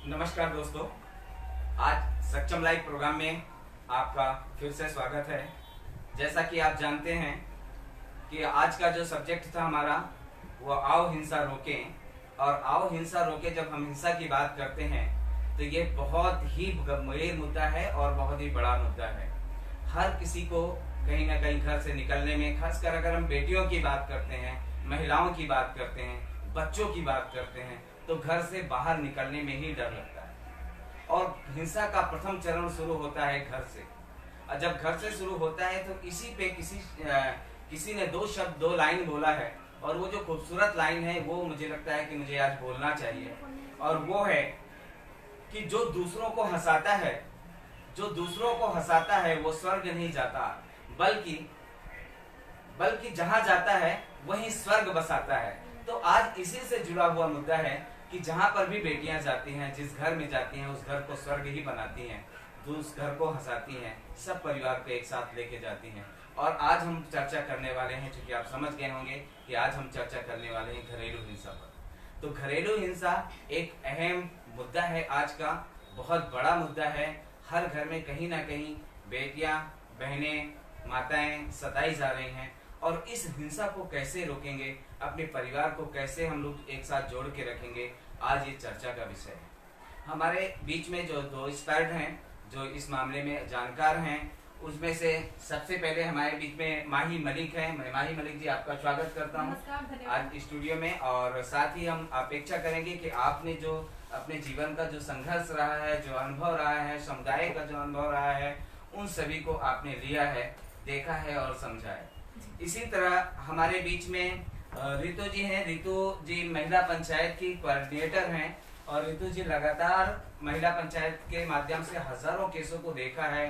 नमस्कार दोस्तों, आज सक्षम लाइव प्रोग्राम में आपका फिर से स्वागत है। जैसा कि आप जानते हैं कि आज का जो सब्जेक्ट था हमारा वो आओ हिंसा रोकें। और आओ हिंसा रोकें, जब हम हिंसा की बात करते हैं तो ये बहुत ही गंभीर मुद्दा है और बहुत ही बड़ा मुद्दा है। हर किसी को कहीं ना कहीं घर से निकलने में, खासकर अगर हम बेटियों की बात करते हैं, महिलाओं की बात करते हैं, बच्चों की बात करते हैं, तो घर से बाहर निकलने में ही डर लगता है। और हिंसा का प्रथम चरण शुरू होता है घर से। और जब घर से शुरू होता है तो इसी पे किसी ने दो लाइन बोला है, और वो जो खूबसूरत लाइन है वो मुझे लगता है कि मुझे आज बोलना चाहिए। और वो है कि जो दूसरों को हंसाता है वो स्वर्ग नहीं जाता, बल्कि जहां जाता है वहीं स्वर्ग बसाता है। तो आज इसी से जुड़ा हुआ मुद्दा है कि जहां पर भी बेटियां जाती हैं, जिस घर में जाती हैं, उस घर को स्वर्ग ही बनाती हैं, तो उस घर को हंसाती हैं, सब परिवार को एक साथ लेके जाती हैं। और आज हम चर्चा करने वाले हैं, क्योंकि आप समझ गए होंगे कि आज हम चर्चा करने वाले हैं घरेलू हिंसा पर। तो घरेलू हिंसा एक अहम मुद्दा है, आज का बहुत बड़ा मुद्दा है। हर घर में कहीं ना कहीं बेटियां, बहनें, माताएं सताई जा रही हैं। और इस हिंसा को कैसे रोकेंगे, अपने परिवार को कैसे हम लोग एक साथ जोड़ के रखेंगे, आज ये चर्चा का विषय है। हमारे बीच में जो दो एक्सपर्ट हैं जो इस मामले में जानकार हैं, उसमें से सबसे पहले हमारे बीच में माही मलिक हैं। मैं माही मलिक जी आपका स्वागत करता हूं आज स्टूडियो में। और साथ ही हम अपेक्षा करेंगे कि आपने जो अपने जीवन का जो संघर्ष रहा है, जो अनुभव रहा है, समुदाय का जो अनुभव रहा है, उन सभी को आपने लिया है, देखा है और समझा है। इसी तरह हमारे बीच में रितु जी हैं। रितु जी महिला पंचायत की कोऑर्डिनेटर हैं, और रितु जी लगातार महिला पंचायत के माध्यम से हजारों केसों को देखा है,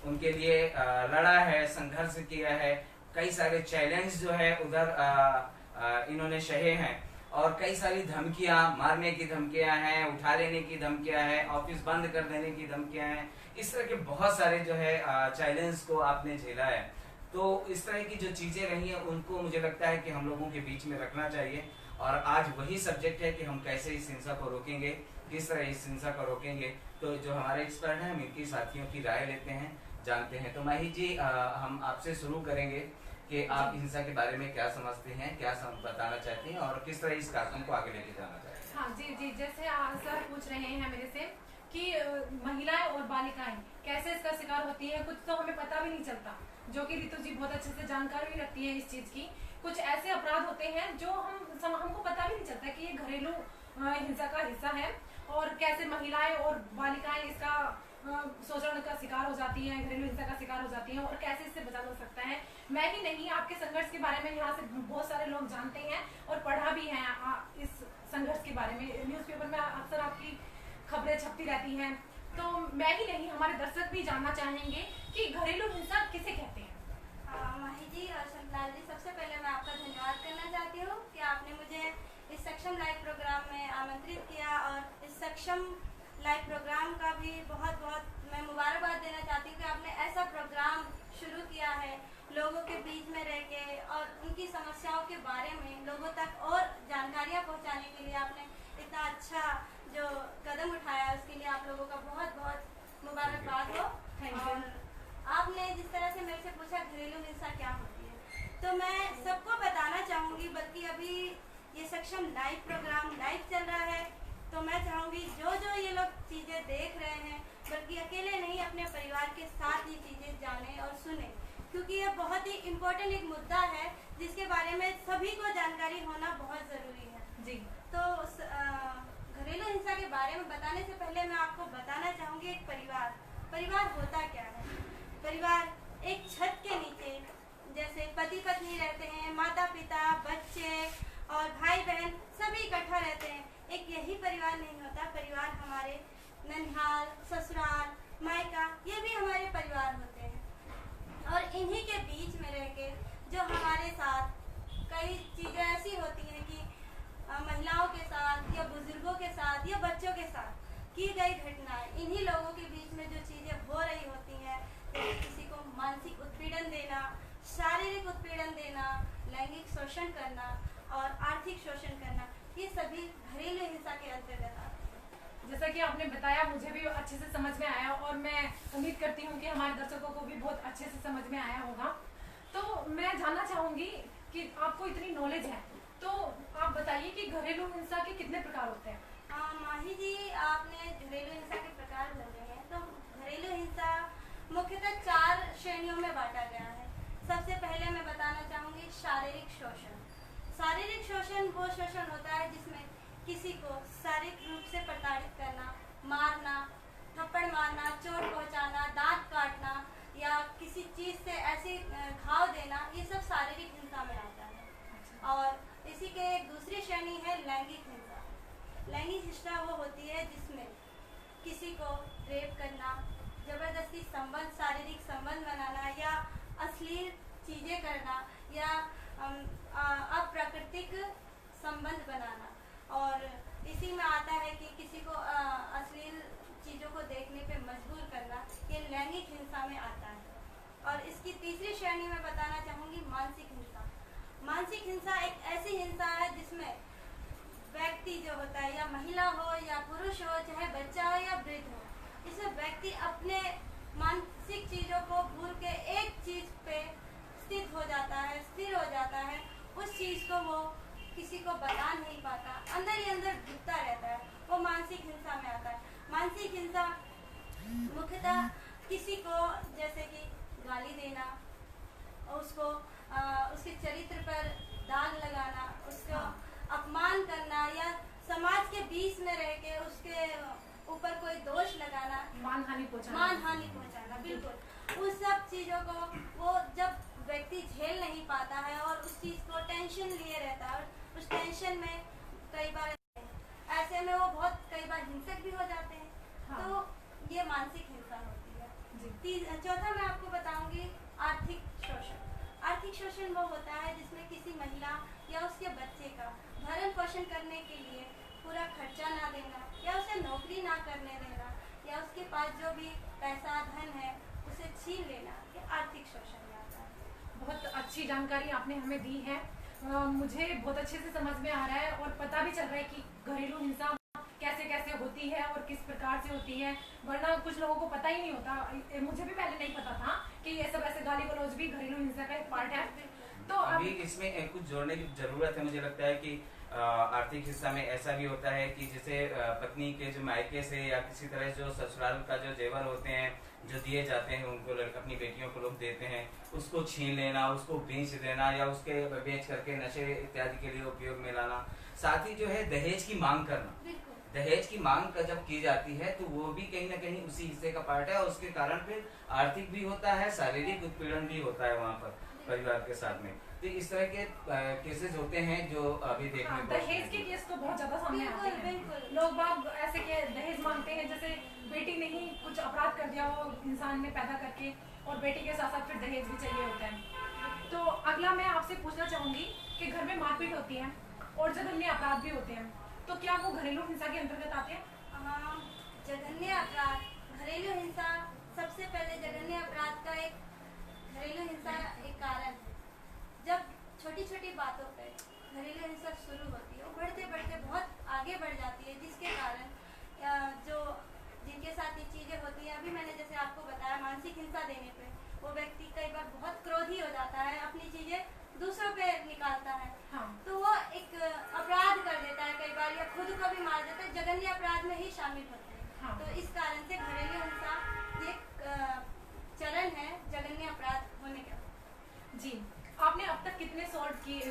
उनके लिए लड़ा है, संघर्ष किया है। कई सारे चैलेंज जो है उधर इन्होंने सहे हैं, और कई सारी धमकियां, मारने की धमकियां हैं, उठा लेने की धमकियां हैं, ऑफिस बंद कर देने की धमकियां हैं। इस तरह के बहुत सारे जो है चैलेंज को आपने झेला है। तो इस तरह की जो चीजें रही हैं उनको मुझे लगता है कि हम लोगों के बीच में रखना चाहिए। और आज वही सब्जेक्ट है कि हम कैसे इस हिंसा को रोकेंगे, किस तरह इस हिंसा को रोकेंगे। तो जो हमारे एक्सपर्ट हैं हम इनकी साथियों की राय लेते हैं, जानते हैं। तो माही जी, हम आपसे शुरू करेंगे कि आप हिंसा के बारे में क्या समझते हैं, क्या बताना चाहती हैं, और किस तरह इस कार्यक्रम को आगे लेके जाना चाहते हैं। हाँ जी, जैसे सर पूछ रहे हैं मेरे से कि महिलाएं और बालिकाएं कैसे इसका शिकार होती है, कुछ तो हमें पता भी नहीं चलता, जो कि रितु जी बहुत अच्छे से जानकारी भी रखती है इस चीज की। कुछ ऐसे अपराध होते हैं जो हमको पता भी नहीं चलता कि ये घरेलू हिंसा का हिस्सा है, और कैसे महिलाएं और बालिकाएं इसका शोषण का शिकार हो जाती हैं, घरेलू हिंसा का शिकार हो जाती हैं, और कैसे इससे बचा जा सकता है। मैं ही नहीं, आपके संघर्ष के बारे में यहाँ से बहुत सारे लोग जानते हैं और पढ़ा भी है इस संघर्ष के बारे में। न्यूज़पेपर में अक्सर आपकी खबरें छपती रहती हैं। तो मैं ही नहीं, हमारे दर्शक भी जानना चाहेंगे कि घरेलू हिंसा किसे कहते हैं। माही जी और शंतलाल जी, सबसे पहले मैं आपका धन्यवाद करना चाहती हूँ कि आपने मुझे इस सक्षम लाइव प्रोग्राम में आमंत्रित किया, और इस सक्षम लाइव प्रोग्राम का भी बहुत बहुत मैं मुबारकबाद देना चाहती हूँ कि आपने ऐसा प्रोग्राम शुरू किया है लोगों के बीच में रह के, और उनकी समस्याओं के बारे में लोगों तक और जानकारियाँ पहुँचाने के लिए आपने इतना अच्छा जो कदम उठाया, उसके लिए आप लोगों का बहुत बहुत मुबारकबाद हो। और आपने जिस तरह से मेरे से पूछा घरेलू हिंसा क्या होती है, तो मैं सबको बताना चाहूँगी, बल्कि अभी ये सक्षम लाइव प्रोग्राम लाइव चल रहा है, तो मैं चाहूँगी जो ये लोग चीज़ें देख रहे हैं, बल्कि अकेले नहीं, अपने परिवार के साथ ये चीज़ें जाने और सुने, क्योंकि ये बहुत ही इम्पोर्टेंट एक मुद्दा है जिसके बारे में सभी को जानकारी होना बहुत ज़रूरी है जी। तो घरेलू हिंसा के बारे में बताने से पहले मैं आपको बताना चाहूँगी एक परिवार होता क्या है। परिवार एक छत के नीचे जैसे पति पत्नी रहते हैं, माता पिता, बच्चे और भाई बहन सभी इकट्ठा रहते हैं, एक यही परिवार नहीं होता। परिवार हमारे ननिहाल, ससुराल, मायका, ये भी हमारे परिवार होते हैं, और इन्हीं के बीच में रह के जो हमारे साथ कई चीज़ें ऐसी होती हैं कि महिलाओं के साथ या बुजुर्गों के साथ या बच्चों के साथ की गई घटनाएं, इन्हीं लोगों के बीच में जो चीज़ें हो रही होती हैं, किसी को मानसिक उत्पीड़न देना, शारीरिक उत्पीड़न देना, लैंगिक शोषण करना और आर्थिक शोषण करना, ये सभी घरेलू हिंसा के अंतर्गत आते हैं। जैसा कि आपने बताया मुझे भी अच्छे से समझ में आया और मैं उम्मीद करती हूँ कि हमारे दर्शकों को भी बहुत अच्छे से समझ में आया होगा। तो मैं जानना चाहूंगी कि आपको इतनी नॉलेज है तो आप बताइए कि घरेलू हिंसा के कितने प्रकार होते हैं। माही जी, आपने घरेलू हिंसा के प्रकार बोले हैं, तो घरेलू हिंसा मुख्यतः 4 श्रेणियों में बांटा गया है। सबसे पहले मैं बताना चाहूँगी शारीरिक शोषण। शारीरिक शोषण वो शोषण होता है जिसमें किसी को शारीरिक रूप से प्रताड़ित करना, मारना, थप्पड़ मारना, चोट पहुंचाना, दांत काटना या किसी चीज़ से ऐसी घाव देना, ये सब शारीरिक हिंसा में आता है। और इसी के एक दूसरी श्रेणी है लैंगिक हिंसा। लैंगिक हिंसा वो होती है जिसमें किसी को रेप करना, जबरदस्ती संबंध, शारीरिक संबंध बनाना या अश्लील चीज़ें करना या अप्राकृतिक संबंध बनाना। और इसी में आता है कि किसी को अश्लील चीज़ों को देखने पे मजबूर करना, ये लैंगिक हिंसा में आता है। और इसकी तीसरी श्रेणी में बताना चाहूँगी मानसिक हिंसा। मानसिक हिंसा एक ऐसी हिंसा है जिसमें व्यक्ति जो होता है, या महिला हो या पुरुष हो, चाहे बच्चा हो या वृद्ध हो, इसमें व्यक्ति अपने मानसिक चीज़ों को भूल के एक चीज़ पे स्थित हो जाता है, स्थिर हो जाता है। उस चीज़ को वो किसी को बता नहीं पाता, अंदर ही अंदर घुटता रहता है, वो मानसिक हिंसा में आता है। मानसिक हिंसा मुख्यतः किसी को जैसे कि गाली देना, उसको उसके चरित्र पर दाग लगाना, उसको अपमान करना या समाज के बीच में रह के उसके ऊपर कोई दोष लगाना, मानहानि पहुंचाना, बिल्कुल। उस सब चीज़ों को वो जब व्यक्ति झेल नहीं पाता है और उस चीज़ को टेंशन लिए रहता है, और उस टेंशन में कई बार ऐसे में वो बहुत कई बार हिंसक भी हो जाते हैं। हाँ। तो ये मानसिक हिंसा होती है। चौथा मैं आपको बताऊंगी आर्थिक शोषण। आर्थिक शोषण वो होता है जिसमें किसी महिला या उसके बच्चे का भरण पोषण करने के लिए पूरा खर्चा ना देना या उसे नौकरी ना करने देना या उसके पास जो भी पैसा धन है उसे छीन लेना, ये आर्थिक शोषण में आता है। बहुत अच्छी जानकारी आपने हमें दी है। मुझे बहुत अच्छे से समझ में आ रहा है और पता भी चल रहा है कि घरेलू हिंसा कैसे कैसे होती है और किस प्रकार से होती है, वरना कुछ लोगों को पता ही नहीं होता। मुझे भी पहले नहीं पता था कि ये सब ऐसे गाली गलौज भी घरेलू हिंसा का एक पार्ट है। तो अभी इसमें कुछ जोड़ने की जरूरत है। मुझे लगता है कि आर्थिक हिस्सा में ऐसा भी होता है कि जैसे पत्नी के जो मायके से या किसी तरह जो ससुराल का जो जेवर होते हैं जो दिए जाते हैं उनको अपनी बेटियों को लोग देते हैं, उसको छीन लेना, उसको बेच देना या उसके बेच करके नशे इत्यादि के लिए उपयोग में लाना। साथ ही जो है दहेज की मांग करना, दहेज की मांग का जब की जाती है तो वो भी कहीं ना कहीं उसी हिस्से का पार्ट है और उसके कारण फिर आर्थिक भी होता है, शारीरिक उत्पीड़न भी होता है वहाँ पर परिवार के साथ में। तो इस तरह के केसेस होते हैं जो अभी देखने को दहेज के केस तो बहुत ज्यादा सामने आते हैं। लोग बाग ऐसे के दहेज मांगते हैं, जैसे बेटी ने ही कुछ अपराध कर दिया हो इंसान ने पैदा करके और बेटी के साथ साथ फिर दहेज भी चाहिए होता है। तो अगला मैं आपसे पूछना चाहूंगी कि घर में मारपीट होती है और जघन्य अपराध भी होते हैं, तो क्या वो घरेलू हिंसा के अंतर्गत आते हैं? जघन्य अपराध, घरेलू हिंसा, सबसे पहले जघन्य अपराध का एक घरेलू हिंसा एक कारण है। जब छोटी छोटी बातों पे घरेलू हिंसा शुरू होती है, वो बढ़ते बढ़ते बहुत आगे बढ़ जाती है, जिसके कारण जो जिनके साथ ये चीज़ें होती हैं, अभी मैंने जैसे आपको बताया मानसिक हिंसा देने पे वो व्यक्ति कई बार बहुत क्रोधी हो जाता है, अपनी चीज़ें दूसरों पे निकालता है। हाँ। तो वो एक अपराध कर देता है कई बार, या खुद को भी मार देता है, जघन्य अपराध में ही शामिल होते हैं। हाँ। तो इस कारण से घरेलू हिंसा ये चरण है जघन्य अपराध होने का। जी, आपने अब तक कितने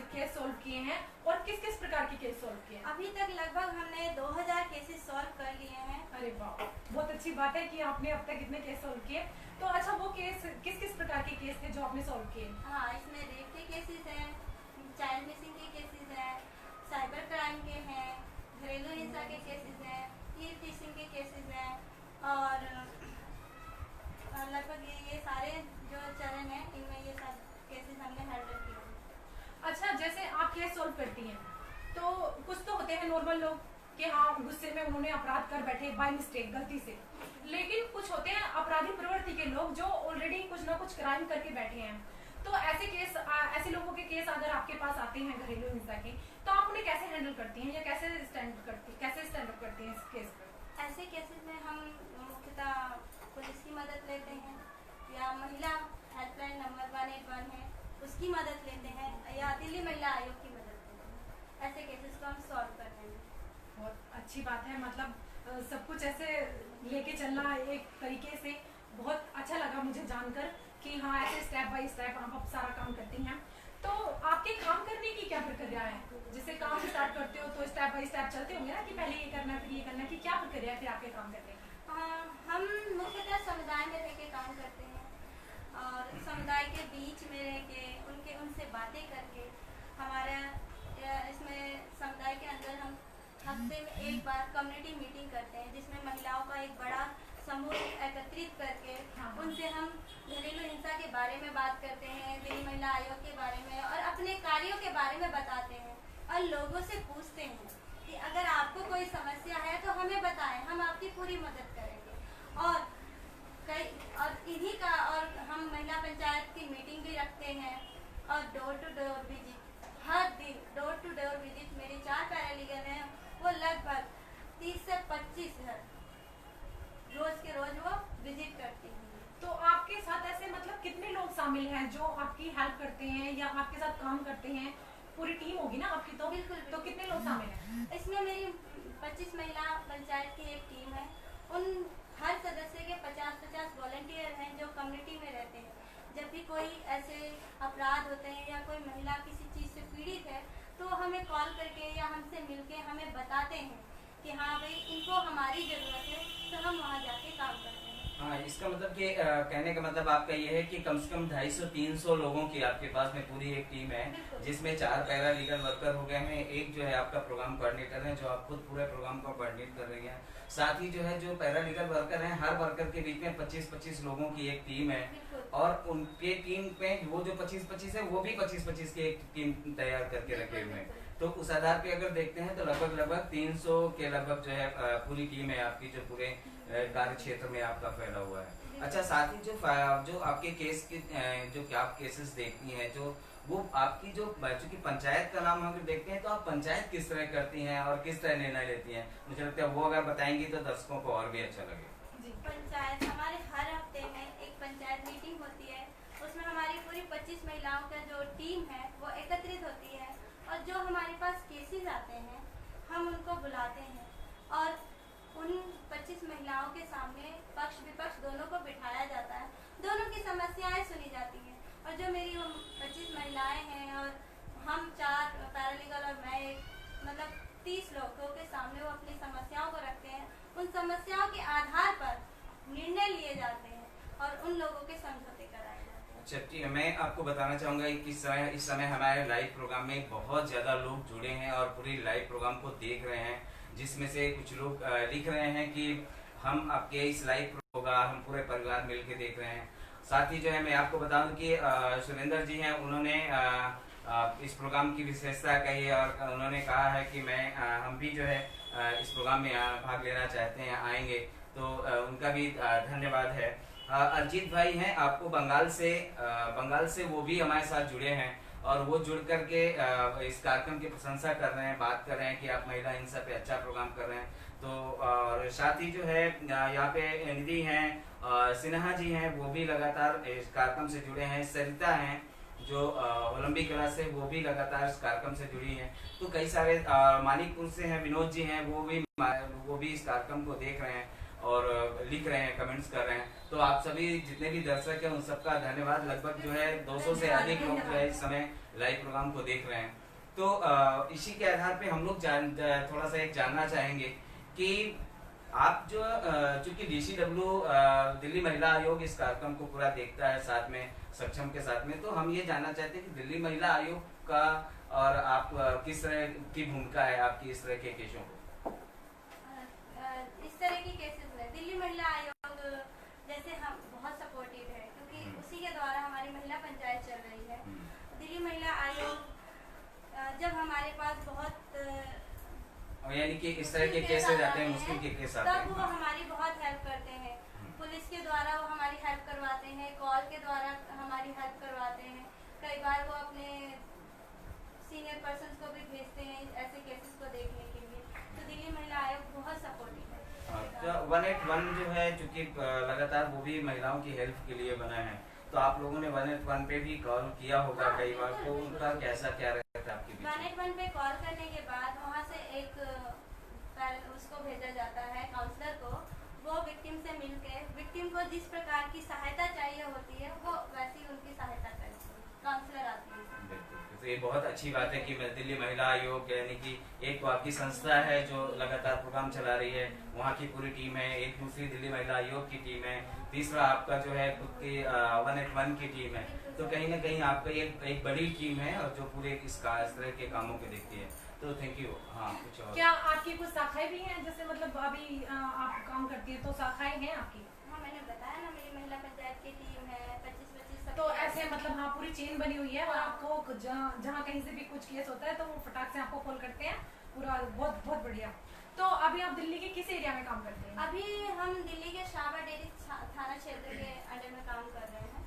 केस सॉल्व किए हैं और किस किस प्रकार के केस सॉल्व किए हैं? अभी तक लगभग हमने 2000 केसेस सॉल्व कर लिए हैं। अरे वाह, बहुत अच्छी बात है कि आपने अब तक इतने केस सॉल्व किए। तो अच्छा, वो केस किस किस प्रकार के केस थे जो आपने सॉल्व किए? हाँ, इसमें रेप के केसेस हैं, चाइल्ड मिसिंग के केसेस हैं, साइबर क्राइम के हैं, घरेलू हिंसा के केसेस हैं, ईव टीचिंग के केसेस हैं और लगभग ये सारे जो चरण हैं इनमें ये सब केसेस हमने हैंडल किए। अच्छा, जैसे आप केस सॉल्व करती हैं तो कुछ तो होते हैं नॉर्मल लोग कि हाँ गुस्से में उन्होंने अपराध कर बैठे बाय मिस्टेक, गलती से, लेकिन कुछ होते हैं अपराधी प्रवृत्ति के लोग जो ऑलरेडी कुछ ना कुछ क्राइम करके बैठे हैं। तो ऐसे केस, ऐसे लोगों के केस अगर आपके पास आते हैं घरेलू हिंसा के, तो आप उन्हें कैसे हैंडल करती हैं या कैसे स्टैंड अप करती हैं इस केस पर? 181 है उसकी मदद लेते हैं या दिल्ली महिला आयोग की मदद लेते हैं। ऐसे केसेस को हम सॉल्व कर रहे हैं। बहुत अच्छी बात है, मतलब सब कुछ ऐसे लेके चलना एक तरीके से बहुत अच्छा लगा मुझे जानकर कि हाँ ऐसे स्टेप बाय स्टेप आप सारा काम करती हैं। तो आपके काम करने की क्या प्रक्रिया है? जैसे काम स्टार्ट करते हो तो स्टेप बाय स्टेप चलते होंगे ना कि पहले ये करना है फिर ये करना है, कि क्या प्रक्रिया है फिर आपके काम करने की? हम मुख्यतः समुदाय में रह के काम करते हैं और समुदाय के बीच में रह के उनसे बातें करके हमारा इसमें समुदाय के अंदर हम हफ्ते में एक बार कम्युनिटी मीटिंग करते हैं जिसमें महिलाओं का एक बड़ा समूह एकत्रित करके उनसे हम घरेलू हिंसा के बारे में बात करते हैं, दिल्ली महिला आयोग के बारे में और अपने कार्यों के बारे में बताते हैं और लोगों से पूछते हैं कि अगर आपको कोई समस्या है तो हमें बताएं, हम आपकी पूरी मदद करेंगे। और इन्हीं का और हम महिला पंचायत की मीटिंग भी रखते हैं और डोर टू डोर विजिट, हर दिन डोर टू डोर विजिट मेरी 4 पैरालीगल हैं, वो लगभग 30 से 25 घर रोज के रोज वो विजिट करती हैं। तो आपके साथ ऐसे मतलब कितने लोग शामिल हैं जो आपकी हेल्प करते हैं या आपके साथ काम करते हैं? पूरी टीम होगी ना आपकी? तो बिल्कुल। तो कितने लोग शामिल हैं इसमें? मेरी 25 महिला पंचायत की एक टीम है, उन हर सदस्य के 50-50 वॉलंटियर हैं जो कम्युनिटी में रहते हैं। जब भी कोई ऐसे अपराध होते हैं या कोई महिला किसी चीज़ से पीड़ित है तो हमें कॉल करके या हमसे मिलके हमें बताते हैं कि हाँ भाई इनको हमारी ज़रूरत है, तो हम वहाँ जाके काम करते हैं। हाँ, इसका मतलब कि कहने का मतलब आपका ये है कि कम से कम 250-300 लोगों की आपके पास में पूरी एक टीम है, जिसमें 4 पैरा लीगल वर्कर हो गए हैं, एक जो है आपका प्रोग्राम कोऑर्डिनेटर है जो आप खुद पूरे प्रोग्राम को कोऑर्डिनेट कर रही हैं, साथ ही जो है जो पैरा लीगल वर्कर हैं हर वर्कर के बीच में 25-25 लोगों की एक टीम है और उनके टीम पे वो जो 25-25 है वो भी 25-25 की एक टीम तैयार करके रखे हुए हैं। तो उस आधार पे अगर देखते हैं तो लगभग 300 के लगभग जो है पूरी टीम है आपकी जो पूरे कार्य क्षेत्र में आपका फैला हुआ है। अच्छा, साथ ही जो आपके केस की जो आप केसेस देखती हैं जो वो आपकी जो चूंकि पंचायत का नाम हम देखते हैं तो आप पंचायत किस तरह करती हैं और किस तरह निर्णय लेती हैं, मुझे लगता है वो अगर बताएंगी तो दर्शकों को और भी अच्छा लगेगा। पंचायत हमारे हर हफ्ते में एक पंचायत मीटिंग होती है, उसमें हमारी पूरी 25 महिलाओं का जो टीम है वो एकत्रित होती है और जो हमारे पास केसेस आते हैं हम उनको बुलाते हैं और उन 25 महिलाओं के सामने पक्ष विपक्ष दोनों को बिठाया जाता है, दोनों की समस्याएं सुनी जाती हैं और जो मेरी 25 महिलाएं हैं और हम 4 पैरालीगल और मैं एक, मतलब 30 लोगों के सामने वो अपनी समस्याओं को रखते हैं, उन समस्याओं के आधार पर निर्णय लिए जाते हैं और उन लोगों के समझौते कराए जाते हैं। अच्छा, ठीक है, मैं आपको बताना चाहूंगा कि इस समय हमारे लाइव प्रोग्राम में बहुत ज्यादा लोग जुड़े हैं और पूरी लाइव प्रोग्राम को देख रहे हैं, जिसमें से कुछ लोग लिख रहे हैं कि हम आपके इस लाइव प्रोग्राम हम पूरे परिवार मिलकर देख रहे हैं। साथ ही जो है मैं आपको बता दूं कि सुरेंद्र जी हैं, उन्होंने इस प्रोग्राम की विशेषता कही और उन्होंने कहा है कि हम भी जो है इस प्रोग्राम में भाग लेना चाहते हैं, आएंगे, तो उनका भी धन्यवाद है। अरजीत भाई हैं आपको बंगाल से वो भी हमारे साथ जुड़े हैं और वो जुड़ करके इस कार्यक्रम की प्रशंसा कर रहे हैं, बात कर रहे हैं कि आप महिला हिंसा पे अच्छा प्रोग्राम कर रहे हैं। तो और साथ ही जो है यहाँ पे निधि हैं, सिन्हा जी हैं, वो भी लगातार इस कार्यक्रम से जुड़े हैं। सरिता हैं जो ओलंपिक कला से, वो भी लगातार इस कार्यक्रम से जुड़ी हैं। तो कई सारे मानिकपुर से हैं, विनोद जी हैं, वो भी इस कार्यक्रम को देख रहे हैं और लिख रहे हैं, कमेंट्स कर रहे हैं। तो आप सभी जितने भी दर्शक हैं उन सबका धन्यवाद। लगभग जो है 200 से अधिक लोग जो है इस समय लाइव प्रोग्राम को देख रहे हैं। तो इसी के आधार पे हम लोग थोड़ा सा एक जानना चाहेंगे कि आप जो चूंकि DCW दिल्ली महिला आयोग इस कार्यक्रम को पूरा देखता है साथ में सक्षम के साथ में, तो हम ये जानना चाहते हैं कि दिल्ली महिला आयोग का और आप किस तरह की भूमिका है आपकी इस तरह के केसों को? इस तरह की केसेस में दिल्ली महिला आयोग जैसे हम बहुत सपोर्टिव है क्योंकि उसी के द्वारा हमारी महिला पंचायत चल रही है। दिल्ली महिला आयोग जब हमारे पास बहुत यानी कि इस तरह के केस आ जाते हैं, मुश्किल के केस आते हैं, तब वो हमारी बहुत हेल्प करते हैं। पुलिस के द्वारा वो हमारी हेल्प करवाते हैं, कॉल के द्वारा हमारी हेल्प करवाते हैं, कई बार वो अपने सीनियर पर्सन को भी भेजते हैं ऐसे केसेस को देखने के लिए। तो दिल्ली महिला आयोग बहुत सपोर्टिव है। तो 181 जो है चूंकि लगातार वो भी महिलाओं की हेल्प के लिए बना है, तो आप लोगों ने 181 पे भी कॉल किया होगा हाँ, कई बार, बिल्कुल, तो बिल्कुल। उनका कैसा क्या रहता है आपके बीच में? 181 पे कॉल करने के बाद वहाँ से एक उसको भेजा जाता है काउंसलर को। वो विक्टिम से मिलके विक्टिम को जिस प्रकार की सहायता चाहिए होती है वो वैसी उनकी सहायता करती है, काउंसलर आती है। बिल्कुल, तो ये बहुत अच्छी बात है कि दिल्ली महिला आयोग यानी कि एक तो आपकी संस्था है जो लगातार प्रोग्राम चला रही है, वहाँ की पूरी टीम है, एक दूसरी दिल्ली महिला आयोग की टीम है, तीसरा आपका जो है खुद की 181 की टीम है। तो कहीं ना कहीं आपका एक बड़ी टीम है और जो पूरे इस तरह के कामों को देखती है। तो थैंक यू। हाँ, कुछ और? क्या आपकी कुछ शाखाएं भी हैं, जैसे मतलब अभी आप काम करती है तो शाखाएं हैं आपकी? हाँ, मैंने बताया ना, मेरी महिला पंचायत की टीम है, 25-25 तो ऐसे मतलब हाँ पूरी चेन बनी हुई है और आपको जहाँ कहीं से भी कुछ केस होता है तो वो फटाक से आपको कॉल करते हैं पूरा। बहुत बहुत बढ़िया। तो अभी आप दिल्ली के किस एरिया में काम करते हैं? अभी हम दिल्ली के शाहबाद डेयरी थाना क्षेत्र के अंडर में काम कर रहे हैं।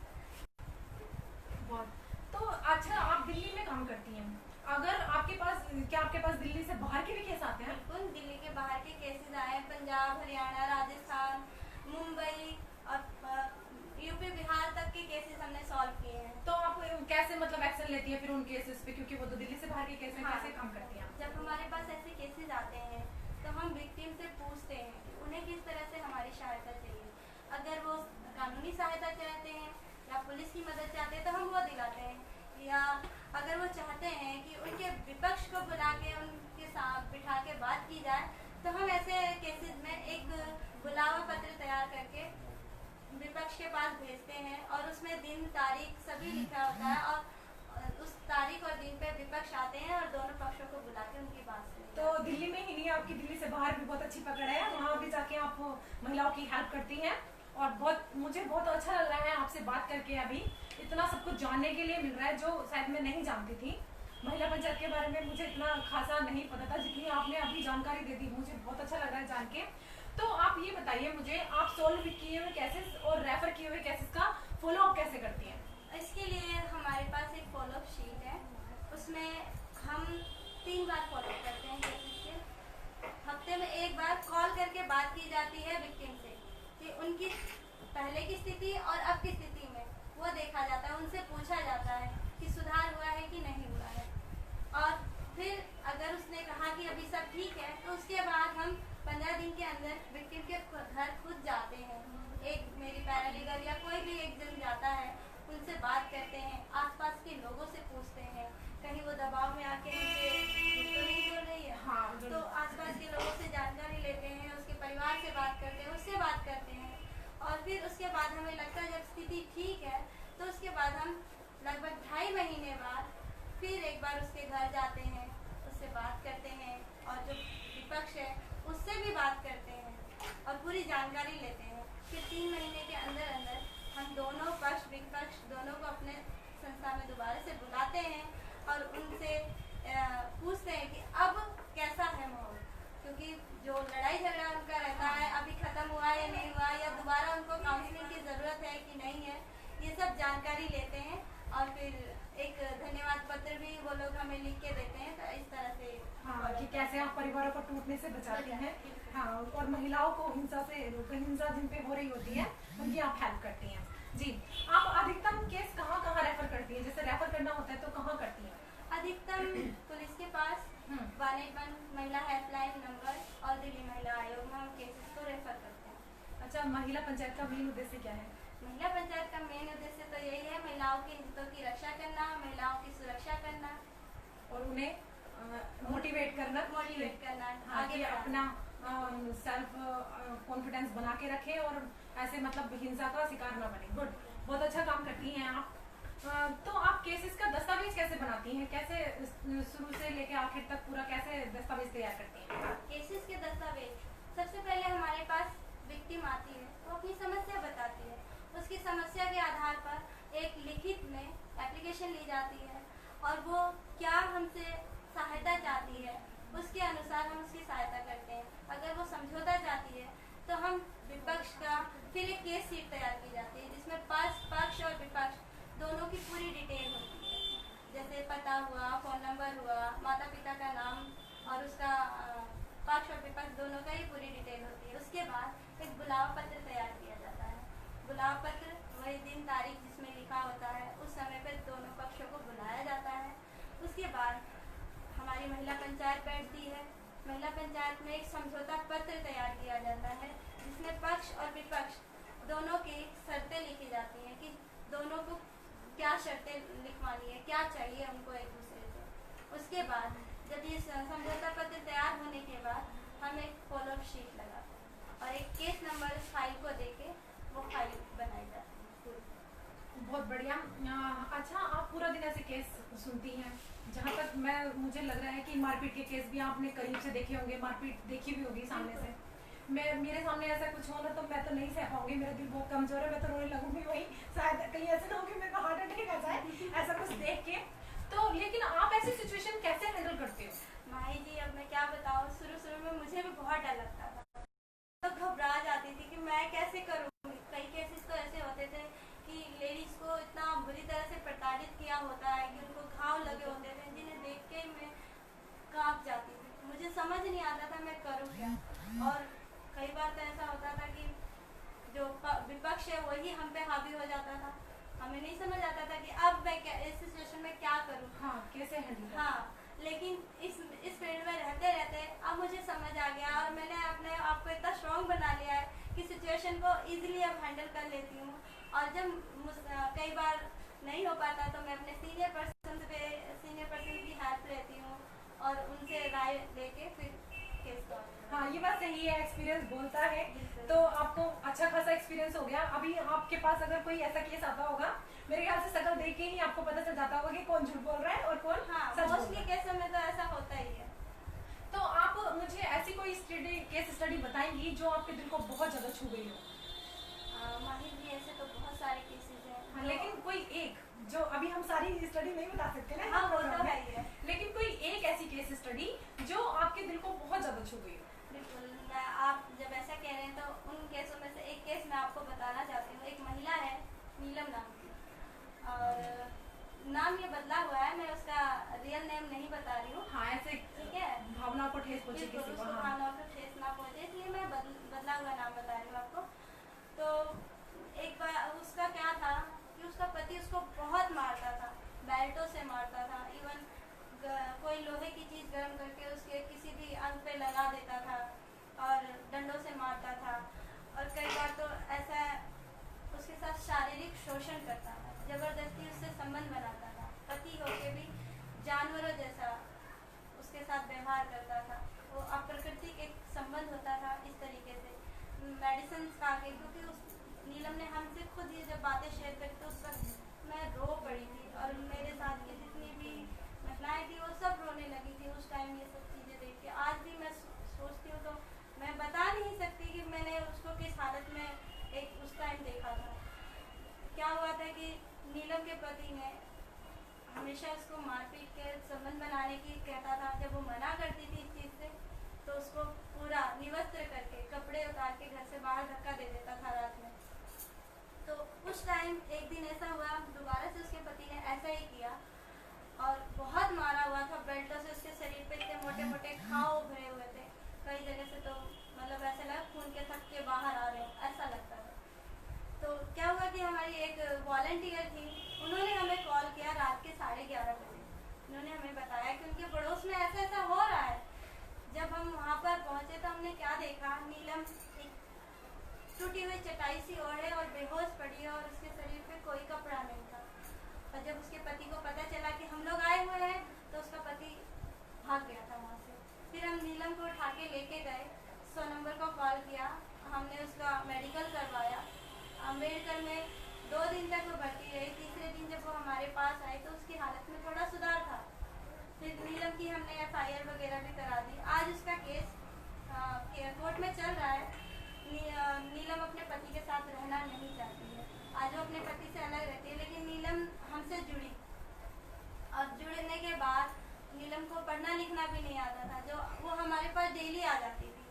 बहुत। तो अच्छा, आप दिल्ली में काम करती हैं, अगर आपके पास क्या आपके पास दिल्ली से बाहर के भी केस आते हैं? बिल्कुल, दिल्ली के बाहर के केसेस आए, पंजाब, हरियाणा, राजस्थान, मुंबई और यूपी, बिहार तक के केसेस हमने सॉल्व किए हैं। तो आप कैसे मतलब एक्शन लेती है फिर उन केसेस पे, क्योंकि वो तो दिल्ली से बाहर के केस में? हाँ, कैसे काम करती हैं आप? जब हमारे पास ऐसे केसेस आते हैं तो हम विक्टिम से पूछते हैं कि उन्हें किस तरह से हमारी सहायता चाहिए। अगर वो कानूनी सहायता चाहते हैं या पुलिस की मदद चाहते हैं तो हम वो दिलाते हैं, या अगर वो चाहते हैं कि उनके विपक्ष को बुला के उनके साथ बिठा के बात की जाए तो हम ऐसे केसेस में एक बुलावा पत्र तैयार करके विपक्ष के पास भेजते हैं और उसमें दिन तारीख सभी लिखा होता है और उस तारीख और दिन पे विपक्ष आते हैं और दोनों पक्षों को बुला के उनकी बात सुनते हैं। तो दिल्ली में ही नहीं, आपकी दिल्ली से बाहर भी बहुत अच्छी पकड़ है, वहाँ भी जाके आप महिलाओं की हेल्प करती हैं और मुझे बहुत अच्छा लग रहा है आपसे बात करके। अभी इतना सब कुछ जानने के लिए मिल रहा है जो शायद मैं नहीं जानती थी। महिला पंचायत के बारे में मुझे इतना खासा नहीं पता था जितनी आपने अभी जानकारी दे दी, मुझे बहुत अच्छा लग रहा है जान के। तो आप ये बताइए मुझे, आप सोल्व किए हुए केसेस और रेफर किए हुए केसेस का फॉलो अप कैसे करती हैं? इसके लिए हमारे पास एक फॉलोअप शीट है, उसमें हम 3 बार फॉलोअप करते हैं केसेस के। हफ्ते में एक बार कॉल करके बात की जाती है विक्टिम से कि उनकी पहले की स्थिति और अब की स्थिति में वो देखा जाता है, उनसे पूछा जाता है कि सुधार हुआ है कि नहीं हुआ है। और फिर अगर उसने कहा कि अभी सब ठीक है तो उसके बाद हम 15 दिन के अंदर विक्टिम के घर खुद जाते हैं। एक मेरी पैरालीगल या कोई भी एक जन जाता है, उनसे बात करते हैं, आसपास के लोगों से पूछते हैं कहीं वो दबाव में आके हमसे कुछ तो नहीं बोल रही है। हाँ, तो आसपास के लोगों से जानकारी लेते हैं, उसके परिवार से बात करते हैं, उससे बात करते हैं और फिर उसके बाद हमें लगता है जब स्थिति ठीक है तो उसके बाद हम लगभग 2.5 महीने बाद फिर एक बार उसके घर जाते हैं, उससे बात करते हैं और जो विपक्ष है उससे भी बात करते हैं और पूरी जानकारी लेते हैं। फिर 3 महीने के अंदर अंदर हम दोनों पक्ष विपक्ष दोनों को अपने संस्था में दोबारा से बुलाते हैं और उनसे पूछते हैं कि अब कैसा है माहौल, क्योंकि जो लड़ाई झगड़ा उनका रहता है अभी ख़त्म हुआ या नहीं हुआ, या दोबारा उनको काउंसलिंग की ज़रूरत है कि नहीं है, ये सब जानकारी लेते हैं और फिर एक धन्यवाद पत्र भी वो लोग हमें लिख के देते हैं। तो इस तरह से हाँ, कि कैसे आप परिवारों को टूटने से बचाती हैं। हाँ, और महिलाओं को हिंसा जिन पे हो रही होती है उनकी आप हेल्प करती हैं। जी, आप अधिकतम केस कहाँ रेफर करती हैं? जैसे रेफर करना होता है तो कहाँ करती हैं? अधिकतम पुलिस के पास 181 महिला हेल्पलाइन नंबर और दिल्ली महिला आयोग में हम केसेस को रेफर करते हैं। अच्छा, महिला पंचायत का मेन उद्देश्य क्या है? महिला पंचायत का मेन उद्देश्य तो यही है महिलाओं के हितों की रक्षा करना, महिलाओं की सुरक्षा करना और उन्हें मोटिवेट करना हाँ, आगे अपना सेल्फ कॉन्फिडेंस बना के रखें और ऐसे मतलब हिंसा का शिकार ना बने। गुड, बहुत अच्छा काम करती हैं आप। तो आप केसेस का दस्तावेज कैसे बनाती हैं? कैसे शुरू से लेके आखिर तक पूरा कैसे दस्तावेज तैयार करती हैं? केसेस के दस्तावेज सबसे पहले हमारे पास विक्टिम आती है, वो अपनी समस्या बताती है, उसकी समस्या के आधार पर एक लिखित में एप्लीकेशन ली जाती है और वो क्या हमसे सहायता चाहती है उसके अनुसार हम उसकी सहायता करते हैं। अगर वो समझौता चाहती है तो हम विपक्ष का फिर एक केस शीट तैयार की जाती है जिसमें पक्ष और विपक्ष दोनों की पूरी डिटेल होती है, जैसे पता हुआ, फ़ोन नंबर हुआ, माता पिता का नाम और उसका पक्ष और विपक्ष दोनों का ही पूरी डिटेल होती है। उसके बाद एक बुलावा पत्र तैयार किया जाता है। बुलावा पत्र वही दिन तारीख जिसमें लिखा होता है उस समय पे दोनों पक्षों को बुलाया जाता है। उसके बाद हमारी महिला पंचायत बैठती है। महिला पंचायत में एक समझौता पत्र तैयार किया जाता है जिसमें पक्ष और विपक्ष दोनों की शर्तें लिखी जाती हैं कि दोनों को क्या शर्तें लिखवानी है, क्या चाहिए उनको एक दूसरे से। उसके बाद जब ये समझौता पत्र तैयार होने के बाद हम एक फॉलोअप शीट लगाते हैं और एक केस नंबर फाइल को देके वो फाइल बनाई जाती है पूरी। बहुत बढ़िया। अच्छा, आप पूरा दिन ऐसे केस सुनती हैं, जहाँ तक मुझे लग रहा है कि मारपीट के केस भी आपने करीब से देखे होंगे, मारपीट देखी भी होगी सामने से। मेरे सामने ऐसा कुछ हो ना तो मैं तो नहीं सह पाऊंगी, मेरा दिल बहुत कमजोर है, मैं तो रोने लगूंगी वही, शायद कहीं ऐसा ना हो कि मेरे को हार्ट अटैक आ जाए ऐसा कुछ देख के। तो लेकिन आप ऐसी सिचुएशन कैसे हैंडल करते हो? माही जी, अब मैं क्या बताऊँ, शुरू में मुझे भी बहुत डर लगता था, तो घबरा जाती थी कि मैं कैसे करूँगी। कई केसेस तो ऐसे होते थे कि लेडीज को इतना बुरी तरह से प्रताड़ित किया होता है कि उनको घाव लगे होते थे जिन्हें देख के मैं कांप जाती थी, मुझे समझ नहीं आता था मैं करूँ क्या। और कई बार तो ऐसा होता था कि जो विपक्ष है वही हम पे हावी हो जाता था, हमें नहीं समझ आता था कि अब मैं इस सिचुएशन में क्या करूँ। हाँ, कैसे हैंडल? हाँ, लेकिन इस फील्ड में रहते रहते अब मुझे समझ आ गया और मैंने अपने आप को इतना स्ट्रॉन्ग बना लिया है कि सिचुएशन को इजीली अब हैंडल कर लेती हूँ। और जब कई बार नहीं हो पाता तो मैं अपने सीनियर पर्सन की हेल्प लेती हूँ और उनसे राय लेके फिर केस को। हाँ, ये बात सही है, एक्सपीरियंस बोलता है। तो आपको अच्छा खासा एक्सपीरियंस हो गया। अभी आपके पास अगर कोई ऐसा केस आता होगा, मेरे ख्याल से शक्ल देख के ही आपको पता चल जाता होगा कि कौन झूठ बोल रहा है और कौन हाँ, सच बोल रहा मोस्टली है। केसों में तो ऐसा होता ही है। तो आप मुझे ऐसी कोई केस स्टडी बताएंगी जो आपके दिल को बहुत ज्यादा छू गई हो? माहिर जी, ऐसे तो बहुत सारे केसेस हैं। हाँ, लेकिन कोई एक जो अभी हम सारी स्टडी नहीं बता सकते ना, हाँ, वो तो है ही है। लेकिन कोई एक ऐसी केस स्टडी जो आपके दिल को बहुत ज्यादा छू गई हो। बिल्कुल, आप जब ऐसा कह रहे हैं तो उन केसों में से एक केस मैं आपको बताना चाहती हूँ। एक महिला है नीलम नाम की, और नाम ये बदला हुआ है, मैं उसका रियल नेम नहीं बता रही हूँ। हाँ, ऐसे ठीक है, भावना को ठेस पहुंचे बिल्कुल, किसी को। उसको हाँ। भावनाओं को ठेस ना पहुंचे, इसलिए मैं बदला हुआ नाम बता रही हूँ आपको। तो एक बार उसका क्या था कि उसका पति उसको बहुत मारता था, बेल्टों से मारता था, इवन कोई लोहे की चीज़ गर्म करके उसके किसी भी अंग पे लगा देता था और डंडों से मारता था। और कई बार तो ऐसा उसके साथ शारीरिक शोषण करता था, जबरदस्ती उससे संबंध बनाता था, पति होके भी जानवरों जैसा उसके साथ व्यवहार करता था। वो अप्राकृतिक एक संबंध होता था इस तरीके से मेडिसिन खा के, क्योंकि उस नीलम ने हमसे खुद ये जब बातें शेयर करी तो उस वक्त मैं रो पड़ी थी और मेरे साथ की जितनी भी महिलाएं थी वो सब रोने लगी थी उस टाइम ये सब चीज़ें देख के। आज भी मैं सोचती हूँ तो मैं बता नहीं सकती कि मैंने उसको किस हालत में एक उस टाइम देखा था। क्या हुआ था कि नीलम के पति ने हमेशा उसको मारपीट के संबंध बनाने की कहता था। जब वो मना करती थी इस चीज़ से तो उसको पूरा निवस्त्र करके कपड़े उतार के घर से बाहर धक्का दे देता था रात में। तो उस टाइम एक दिन ऐसा हुआ, दोबारा से उसके पति ने ऐसा ही किया और बहुत मारा हुआ था, बेल्टों से उसके शरीर पे इतने मोटे मोटे घाव भरे हुए थे, कई जगह से तो मतलब ऐसा लगा खून के थक्के बाहर आ रहे हैं ऐसा लगता था। तो क्या हुआ कि हमारी एक वॉलंटियर थी, उन्होंने हमें कॉल किया रात के 11:30 बजे। उन्होंने हमें बताया कि उनके पड़ोस में ऐसा ऐसा हो रहा है। जब हम वहाँ पर पहुँचे तो हमने क्या देखा, नीलम एक टूटी हुई चटाई सी ओढ़े और बेहोश पड़ी है और उसके शरीर पे कोई कपड़ा नहीं था। और जब उसके पति को पता चला कि हम लोग आए हुए हैं तो उसका पति भाग गया था वहाँ से। फिर हम नीलम को उठा के लेके गए, 100 नंबर को कॉल किया, हमने उसका मेडिकल करवाया। अम्बेडकर में 2 दिन तक वो भर्ती रही। तीसरे दिन जब वो हमारे पास आई तो उसकी हालत में थोड़ा सुधार था। फिर नीलम की हमने FIR वगैरह भी करा दी। आज उसका केस कोर्ट में चल रहा है। नीलम अपने पति के साथ रहना नहीं चाहती है, आज वो अपने पति से अलग रहती है, लेकिन नीलम हमसे जुड़ी और जुड़ने के बाद नीलम को पढ़ना लिखना भी नहीं आता था, जो वो हमारे पास डेली आ जाती थी।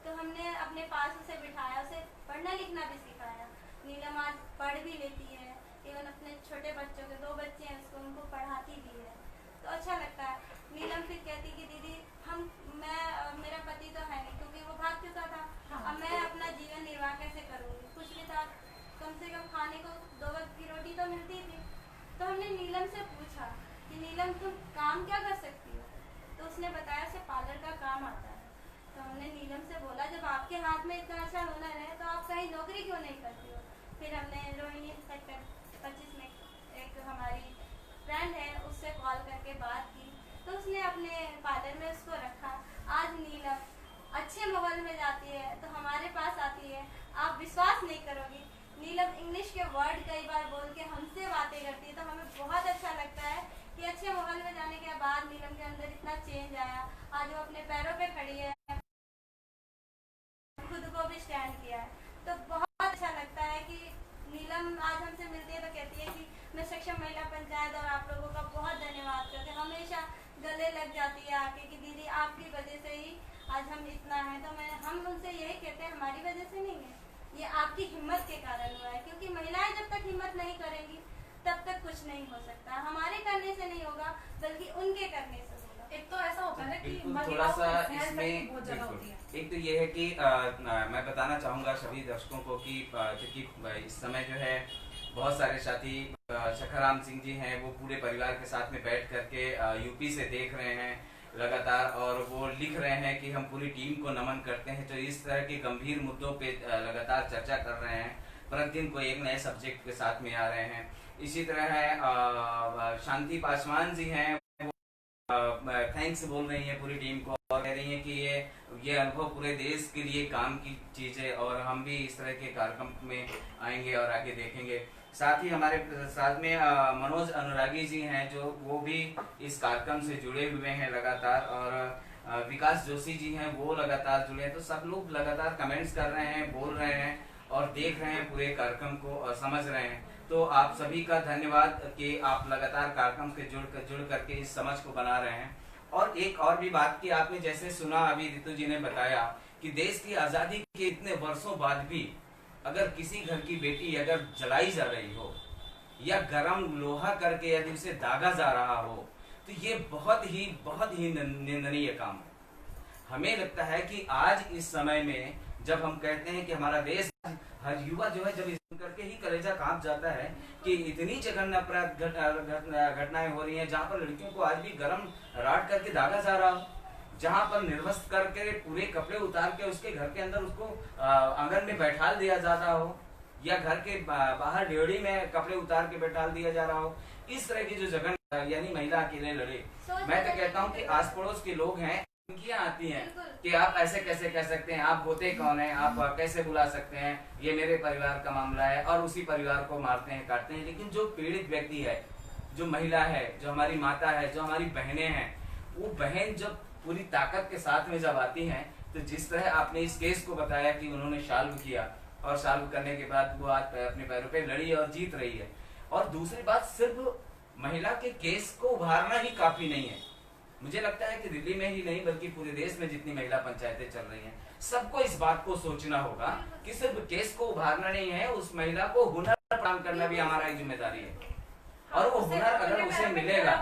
तो हमने अपने पास उसे बिठाया, उसे पढ़ना लिखना भी सिखाया। नीलम आज पढ़ भी लेती है, इवन अपने छोटे बच्चों के 2 बच्चे हैं उसको, उनको पढ़ाती भी है, तो अच्छा लगता है। नीलम फिर कहती कि दीदी मेरा पति तो है नहीं क्योंकि वो भाग चुका था। हाँ। अब मैं अपना जीवन निर्वाह कैसे करूँगी, कुछ भी था, कम से कम खाने को 2 उसने बताया उसे पार्लर का काम आता है। तो हमने नीलम से बोला जब आपके हाथ में इतना अच्छा हुनर है तो आप कहीं नौकरी क्यों नहीं करती हो। फिर हमने रोहिणी सेक्टर 25 में एक हमारी फ्रेंड है उससे कॉल करके बात की तो उसने अपने पार्लर में उसको रखा। आज नीलम अच्छे माहौल में जाती है तो हमारे पास आती है, आप विश्वास नहीं करोगी नीलम इंग्लिश के वर्ड कई बार बोल के हमसे बातें करती है। तो हमें बहुत अच्छा लगता है कि अच्छे माहौल में जाने के बाद नीलम के अंदर इतना चेंज आया। आज वो अपने पैरों पे खड़ी है, खुद को भी स्टैंड किया है। तो बहुत अच्छा लगता है कि नीलम आज हमसे मिलती है तो कहती है कि मैं सक्षम महिला पंचायत और आप लोगों का बहुत धन्यवाद करते हैं। हमेशा गले लग जाती है आके कि दीदी आपकी वजह से ही आज हम इतना हैं। तो हम उनसे यही कहते हैं हमारी वजह से नहीं है, ये आपकी हिम्मत के कारण हुआ है, क्योंकि महिलाएं जब तक हिम्मत नहीं करेंगी तब तक कुछ नहीं हो सकता। हमारे करने से नहीं होगा बल्कि उनके करने से होगा। एक तो ऐसा होता है ना कि थोड़ा सा इसमें बहुत ज्यादा होती है। एक तो ये है कि मैं बताना चाहूंगा सभी दर्शकों को कि क्योंकि इस समय जो है बहुत सारे साथी शखाराम सिंह जी हैं वो पूरे परिवार के साथ में बैठ करके यूपी से देख रहे हैं लगातार और वो लिख रहे हैं कि हम पूरी टीम को नमन करते हैं। तो इस तरह के गंभीर मुद्दों पे लगातार चर्चा कर रहे हैं, प्रतिदिन कोई एक नए सब्जेक्ट के साथ में आ रहे हैं। इसी तरह है शांति पासवान जी हैं वो थैंक्स बोल रही हैं पूरी टीम को और कह रही हैं कि ये अनुभव पूरे देश के लिए काम की चीज है और हम भी इस तरह के कार्यक्रम में आएंगे और आगे देखेंगे। साथ ही हमारे साथ में मनोज अनुरागी जी हैं जो वो भी इस कार्यक्रम से जुड़े हुए हैं लगातार और विकास जोशी जी हैं वो लगातार जुड़े हैं। तो सब लोग लगातार कमेंट्स कर रहे हैं, बोल रहे हैं और देख रहे हैं पूरे कार्यक्रम को और समझ रहे हैं। तो आप सभी का धन्यवाद कि आप लगातार कार्यक्रम से जुड़ करके इस समझ को बना रहे हैं। और एक और भी बात की आपने जैसे सुना अभी रितु जी ने बताया कि देश की आजादी के इतने वर्षों बाद भी अगर किसी घर की बेटी अगर जलाई जा रही हो या गरम लोहा करके यदि उसे दागा जा रहा हो तो ये बहुत ही निंदनीय काम है। हमें लगता है कि आज इस समय में जब हम कहते हैं कि हमारा देश हर युवा जो है जब इस करके ही कलेजा कांप जाता है कि इतनी जघन्य अपराध घटनाएं हो रही हैं जहाँ पर लड़कियों को आज भी गरम राड करके दागा जा रहा हो, जहाँ पर निर्वस्त्र करके पूरे कपड़े उतार के उसके घर के अंदर उसको आंगन में बैठाल दिया जाता हो या घर के बाहर ड्योढ़ी में कपड़े उतार के बैठाल दिया जा रहा हो। इस तरह की जो जघन्य यानी महिला अकेले लड़े, मैं तो कहता हूँ कि आस पड़ोस के लोग हैं उनकियाँ आती हैं कि आप ऐसे कैसे कह सकते हैं, आप होते कौन हैं, आप कैसे बुला सकते हैं, ये मेरे परिवार का मामला है और उसी परिवार को मारते हैं काटते हैं। लेकिन जो पीड़ित व्यक्ति है, जो महिला है, जो हमारी माता है, जो हमारी बहनें हैं, वो बहन जब पूरी ताकत के साथ में जब आती हैं तो जिस तरह आपने इस केस को बताया कि उन्होंने सॉल्व किया और सॉल्व करने के बाद वो आज अपने पैरों पे लड़ी और जीत रही है। और दूसरी बात सिर्फ महिला के केस को उभारना ही काफी नहीं है। मुझे लगता है कि दिल्ली में ही नहीं बल्कि पूरे देश में जितनी महिला पंचायतें चल रही हैं सबको इस बात को सोचना होगा कि सिर्फ केस को उभारना नहीं है, उस महिला को हुनर प्रदान करना भी हमारा एक जिम्मेदारी है। और वो हुनर अगर उसे मिलेगा,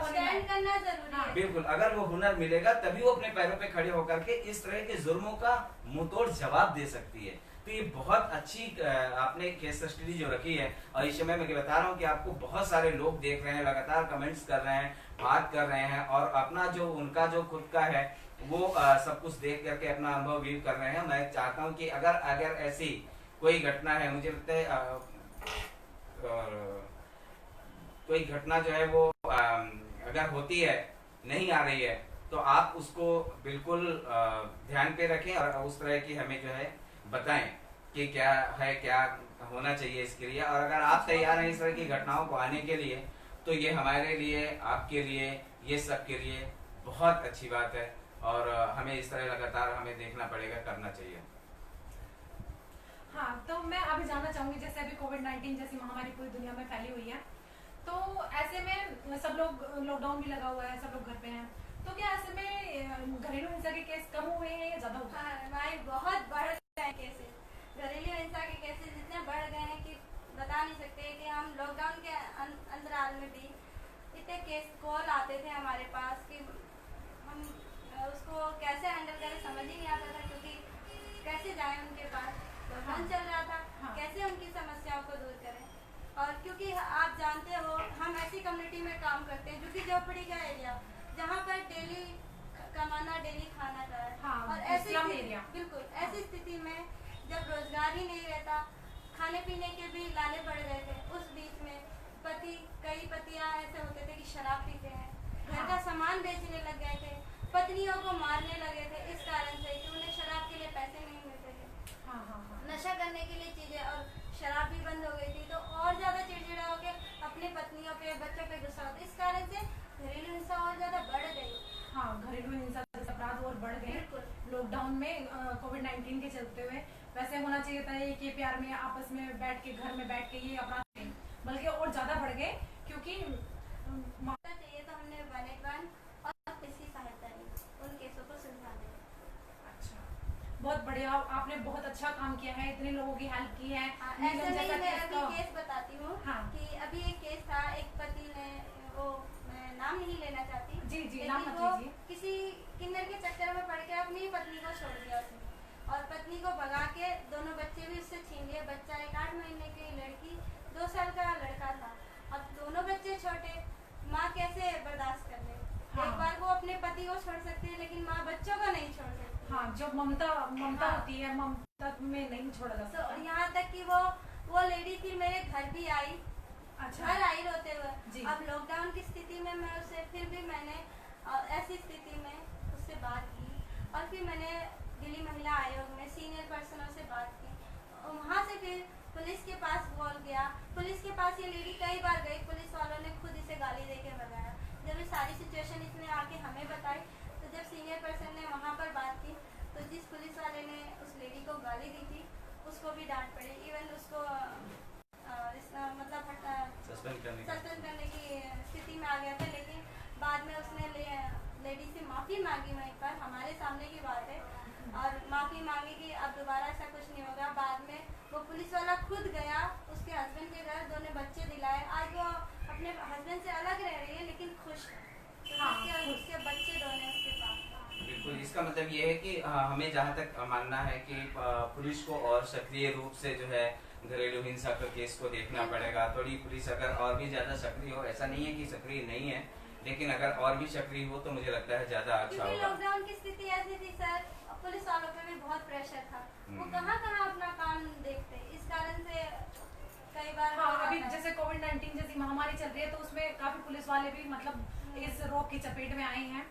बिल्कुल अगर वो हुनर मिलेगा तभी वो अपने पैरों पे खड़े होकर के इस तरह के जुर्मों का मुंहतोड़ जवाब दे सकती है। तो ये बहुत अच्छी आपने केस स्टडी जो रखी है और इस समय मैं बता रहा हूँ कि आपको बहुत सारे लोग देख रहे हैं, लगातार कमेंट्स कर रहे हैं, बात कर रहे हैं और अपना जो उनका जो खुद का है वो सब कुछ देख करके अपना अनुभव व्यू कर रहे हैं। मैं चाहता हूँ कि अगर ऐसी कोई घटना है, मुझे लगता है कोई घटना जो है वो अगर होती है नहीं आ रही है तो आप उसको बिल्कुल ध्यान पे रखें और उस तरह की हमें जो है बताएं कि क्या है, क्या होना चाहिए इसके लिए। और अगर आप तैयार हैं इस तरह की घटनाओं को आने के लिए तो ये हमारे लिए, आपके लिए, ये सब के लिए बहुत अच्छी बात है और हमें इस तरह लगातार हमें देखना पड़ेगा, करना चाहिए। हाँ, तो मैं अभी जानना चाहूंगी जैसे अभी कोविड-19 जैसी महामारी पूरी दुनिया में फैली हुई है तो ऐसे में सब लोग, लॉकडाउन भी लगा हुआ है, सब लोग घर पे हैं, तो क्या ऐसे में घरेलू हिंसा के केस कम हुए हैं या ज्यादा हुए हैं? हमारे बहुत बढ़ गए हैं केसेस, घरेलू हिंसा के केसेस इतने बढ़ गए हैं कि बता नहीं सकते कि हम लॉकडाउन के अंतराल में भी इतने केस कॉल आते थे हमारे पास कि हम उसको कैसे हैंडल करें समझ ही नहीं आता था, क्योंकि कैसे जाएं उनके पास, तो मन चल रहा था कैसे उनकी समस्याओं को दूर करें। और क्योंकि आप जानते हो हम ऐसी कम्युनिटी में काम करते हैं जो कि झोपड़ी का एरिया, जहाँ पर डेली कमाना डेली खाना का है। हाँ, और ऐसी स्लम एरिया। बिल्कुल ऐसी स्थिति में जब रोजगार ही नहीं रहता, खाने पीने के भी लाले पड़ गए थे, उस बीच में कई पतियां ऐसे होते थे कि शराब पीते हैं, घर का सामान बेचने लग गए थे, पत्नियों को मारने लगे थे इस कारण से कि उन्हें शराब के लिए पैसे नहीं मिलते थे। हाँ। नशा करने के लिए चीजें और शराब भी बंद हो गई थी, तो और ज्यादा चिड़चिड़ा होकर अपनी पत्नियों पे बच्चों पे गुस्सा होता, इस कारण से घरेलू हिंसा और ज्यादा बढ़ गई। हाँ, घरेलू हिंसा जैसे अपराध और बढ़ गए लॉकडाउन में कोविड-19 के चलते हुए। वैसे होना चाहिए था कि प्यार में आपस में बैठ के घर में बैठ के ये अपराध नहीं, बल्कि और ज्यादा बढ़ गए क्योंकि चाहिए तो हमने 181 और किसी सहायता नहीं उन केसों को सुलझाने। अच्छा, बहुत बढ़िया, आपने बहुत अच्छा काम किया है, इतने लोगों की हेल्प की है। ऐसे में ही मैं अभी केस बताती हूँ। हाँ। कि अभी एक केस था, एक पति ने, वो मैं नाम नहीं लेना चाहती, जी नाम मत लीजिए, किसी किन्नर के चक्कर में पड़ के अपनी पत्नी को छोड़ दिया उसने, और पत्नी को भगा के दोनों बच्चे भी उससे छीन लिए। बच्चा एक 8 महीने की लड़की, 2 साल का लड़का था। अब दोनों बच्चे छोटे, माँ कैसे बर्दाश्त कर ले? हाँ। एक बार वो अपने पति को छोड़ सकती है, लेकिन माँ बच्चों को नहीं छोड़ सकती। हाँ, जो ममता हाँ। होती है, ममता में नहीं छोड़ा जा सकता। तो यहाँ तक कि वो लेडी फिर मेरे घर भी आई, अच्छा, घर आई रोते जी। हुए। अब लॉकडाउन की स्थिति में मैं उसे फिर भी मैंने ऐसी स्थिति में उससे बात की, और फिर मैंने दिल्ली महिला आयोग में सीनियर पर्सनों से बात की। वहाँ से फिर पुलिस के पास कॉल गया, पुलिस के पास ये लेडी कई बार गई, पुलिस वालों ने खुद इसे गाली दे के भगाया। जब ये सारी सिचुएशन इसने आके हमें बताई, तो जब सीनियर पर्सन ने वहाँ पर बात की, तो जिस पुलिस वाले ने उस लेडी को गाली दी थी उसको भी डांट पड़ी, इवन उसको मतलब सस्पेंड करने की स्थिति में आ गया था। लेकिन बाद में उसने लेडी से माफ़ी मांगी, वहीं पर हमारे सामने की बात है, और माफ़ी मांगी कि अब दोबारा ऐसा कुछ नहीं होगा। बाद में वो पुलिस वाला खुद गया उसके हस्बैंड के घर, दोनों बच्चे दिलाए। आज वो अपने हस्बैंड से अलग रह रही है, लेकिन खुश है। हाँ, उसके बच्चे दोनों उसके पास। बिल्कुल, इसका मतलब ये है कि हमें जहाँ तक मानना है कि पुलिस को और सक्रिय रूप से जो है घरेलू हिंसा के केस को देखना पड़ेगा। थोड़ी पुलिस अगर और भी ज्यादा सक्रिय हो, ऐसा नहीं है कि सक्रिय नहीं है, लेकिन अगर और भी सक्रिय हो तो मुझे लगता है ज्यादा अच्छा क्योंकि होगा। लॉकडाउन की स्थिति ऐसी थी सर, पुलिस वालों पे भी बहुत प्रेशर था, वो कहाँ अपना काम देखते, इस कारण से कई बार। हाँ, अभी जैसे कोविड-19 जैसी महामारी चल रही है, तो उसमें काफी पुलिस वाले भी मतलब इस रोग की चपेट में आए हैं,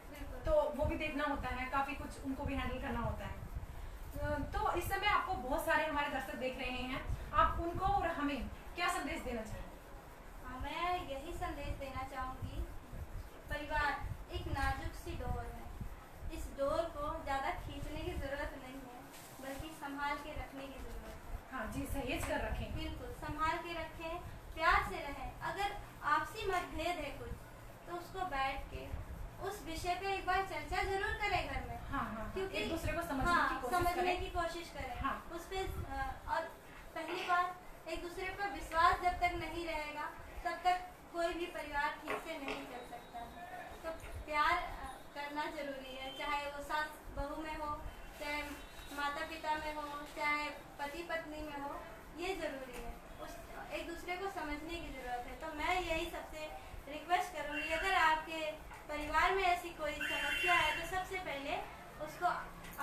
तो वो भी देखना होता है, काफी कुछ उनको भी हैंडल करना होता है। तो इस समय आपको बहुत सारे हमारे दर्शक देख रहे हैं, आप उनको और हमें क्या संदेश देना चाहिए? मैं यही संदेश देना चाहूँगी, परिवार एक नाजुक सी डोर है, इस डोर को ज़्यादा खींचने की ज़रूरत नहीं है, बल्कि संभाल के रखने की ज़रूरत है। हाँ जी, सहेज कर रखें। बिल्कुल, संभाल के रखें, प्यार से रहें। अगर आपसी मतभेद है कुछ, तो उसको बैठ के उस विषय पे एक बार चर्चा जरूर करें घर में। हाँ, क्योंकि एक दूसरे को समझने की कोशिश करें। हाँ, उस पे और पहली बात, एक दूसरे पर विश्वास जब तक नहीं रहेगा, तब तक कोई भी परिवार ठीक से नहीं चल सकता है। तो प्यार करना जरूरी है, चाहे वो सास बहू में हो, चाहे माता पिता में हो, चाहे पति पत्नी में हो, ये जरूरी है। एक दूसरे को समझने की जरूरत है। तो मैं यही सबसे रिक्वेस्ट करूँगी, अगर आपके परिवार में ऐसी कोई समस्या है, तो सबसे पहले उसको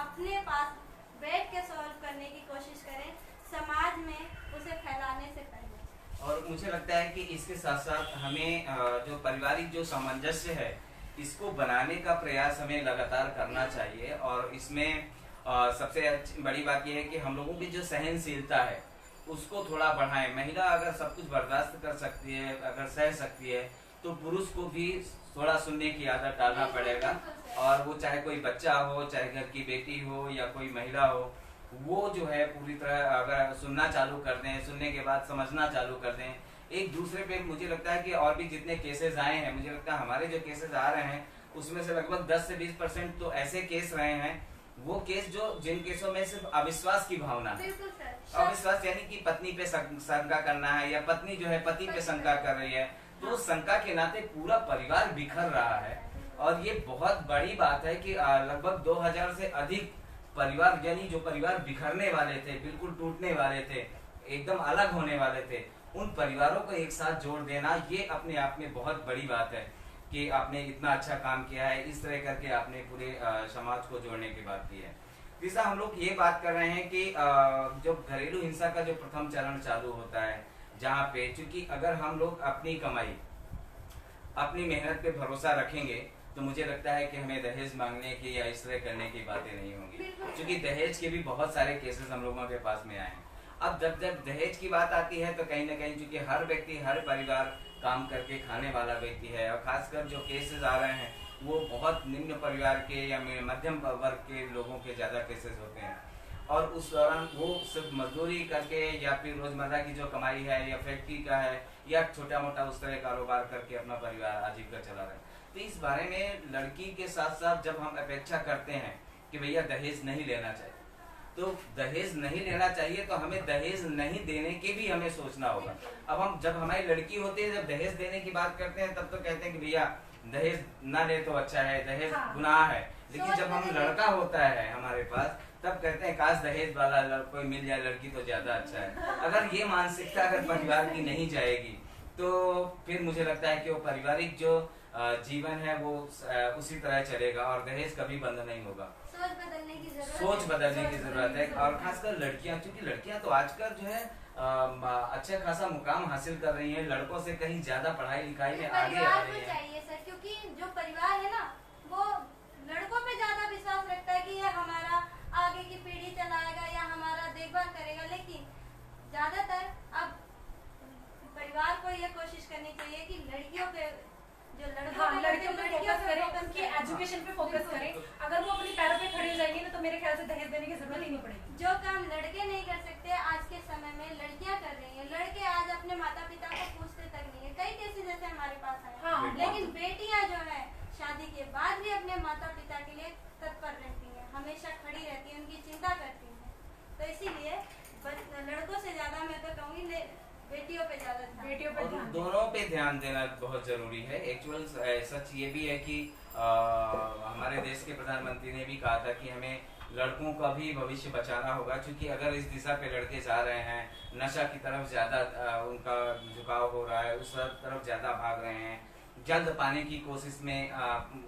अपने पास बैठ के सॉल्व करने की कोशिश करें, समाज में उसे फैलाने से पहले। और मुझे लगता है कि इसके साथ साथ हमें जो पारिवारिक जो सामंजस्य है, इसको बनाने का प्रयास हमें लगातार करना चाहिए। और इसमें सबसे बड़ी बात यह है कि हम लोगों की जो सहनशीलता है उसको थोड़ा बढ़ाएं। महिला अगर सब कुछ बर्दाश्त कर सकती है, अगर सह सकती है, तो पुरुष को भी थोड़ा सुनने की आदत डालना पड़ेगा। और वो चाहे कोई बच्चा हो, चाहे घर की बेटी हो या कोई महिला हो, वो जो है पूरी तरह अगर सुनना चालू कर दें, सुनने के बाद समझना चालू कर दें एक दूसरे पे। मुझे लगता है कि और भी जितने केसेस आए हैं, मुझे लगता है हमारे जो केसेस आ रहे हैं उसमें से लगभग 10 से 20% तो ऐसे केस रहे हैं, वो केस जो जिन केसों में सिर्फ अविश्वास की भावना है। अविश्वास यानी कि पत्नी पे शंका करना है, या पत्नी जो है पति पे शंका कर रही है, तो शंका के नाते पूरा परिवार बिखर रहा है। और ये बहुत बड़ी बात है कि लगभग 2000 से अधिक परिवार, यानी जो परिवार बिखरने वाले थे, बिल्कुल टूटने वाले थे, एकदम अलग होने वाले थे, उन परिवारों को एक साथ जोड़ देना, ये अपने आप में बहुत बड़ी बात है। कि आपने इतना अच्छा काम किया है, इस तरह करके आपने पूरे समाज को जोड़ने की बात की है। तीसरा हम लोग ये बात कर रहे हैं कि जो घरेलू हिंसा का जो प्रथम चरण चालू होता है, जहाँ पे चूंकि अगर हम लोग अपनी कमाई, अपनी मेहनत पे भरोसा रखेंगे तो मुझे लगता है कि हमें दहेज मांगने की या इस तरह करने की बातें नहीं होंगी, क्योंकि दहेज के भी बहुत सारे केसेस हम लोगों के पास में आए हैं। अब जब दहेज की बात आती है तो कहीं ना कहीं चूंकि हर व्यक्ति, हर परिवार काम करके खाने वाला व्यक्ति है, और खासकर जो केसेस आ रहे हैं वो बहुत निम्न परिवार के या मध्यम वर्ग के लोगों के ज्यादा केसेस होते हैं, और उस दौरान वो सिर्फ मजदूरी करके या फिर रोजमर्रा की जो कमाई है या फैक्ट्री का है या छोटा मोटा उस तरह कारोबार करके अपना परिवार आजीविका चला रहे हैं। तो इस बारे में लड़की के साथ साथ जब हम अपेक्षा करते हैं कि भैया दहेज नहीं लेना चाहिए, तो दहेज नहीं लेना चाहिए तो हमें दहेज नहीं देने की भी हमें सोचना होगा। अब हम जब हमारी लड़की होती है, जब दहेज देने की बात करते हैं, तब तो कहते हैं कि भैया दहेज ना ले तो अच्छा है, दहेज गुनाह है। लेकिन जब हम लड़का होता है हमारे पास, तब कहते हैं काश दहेज वाला कोई मिल जाए लड़की तो ज्यादा अच्छा है। अगर ये मानसिकता अगर परिवार की नहीं जाएगी तो फिर मुझे लगता है कि वो पारिवारिक जो जीवन है वो उसी तरह चलेगा और दहेज कभी बंद नहीं होगा। सोच बदलने की जरूरत है। और खासकर लड़कियां, क्योंकि लड़कियां तो आजकल जो है अच्छा खासा मुकाम हासिल कर रही हैं, लड़कों से कहीं ज्यादा पढ़ाई लिखाई में आगे आ रही है। चाहिए सर, क्योंकि जो परिवार है ना वो लड़कों पे ज्यादा विश्वास रखता है कि ये हमारा आगे की पीढ़ी चलाएगा या हमारा देखभाल करेगा, लेकिन ज्यादातर अब परिवार को ये कोशिश करनी चाहिए कि लड़कियों पे जो लड़कियों पे फोकस करें, उनकी एजुकेशन पे फोकस करें। अगर वो अपने पैरों पे खड़ी हो जाएंगी ना तो मेरे ख्याल से दहेज देने की जरूरत ही नहीं पड़ेगी। जो काम लड़के नहीं कर सकते आज के समय में लड़कियां कर रही हैं। लड़के आज अपने माता पिता को पूछते तक नहीं है, कई केसेस जैसे हमारे पास आए। लेकिन बेटियां जो है शादी के बाद भी अपने माता पिता के लिए तत्पर रहती है, हमेशा खड़ी रहती है, उनकी चिंता करती है। तो इसीलिए लड़कों से ज्यादा मैं तो कहूँगी बेटियों पे ज्यादा और दोनों पे ध्यान देना बहुत जरूरी है। एक्चुअल सच ये भी है कि हमारे देश के प्रधानमंत्री ने भी कहा था कि हमें लड़कों का भी भविष्य बचाना होगा, क्योंकि अगर इस दिशा पे लड़के जा रहे हैं, नशा की तरफ ज्यादा उनका झुकाव हो रहा है, उस तरफ ज्यादा भाग रहे हैं, जल्द पाने की कोशिश में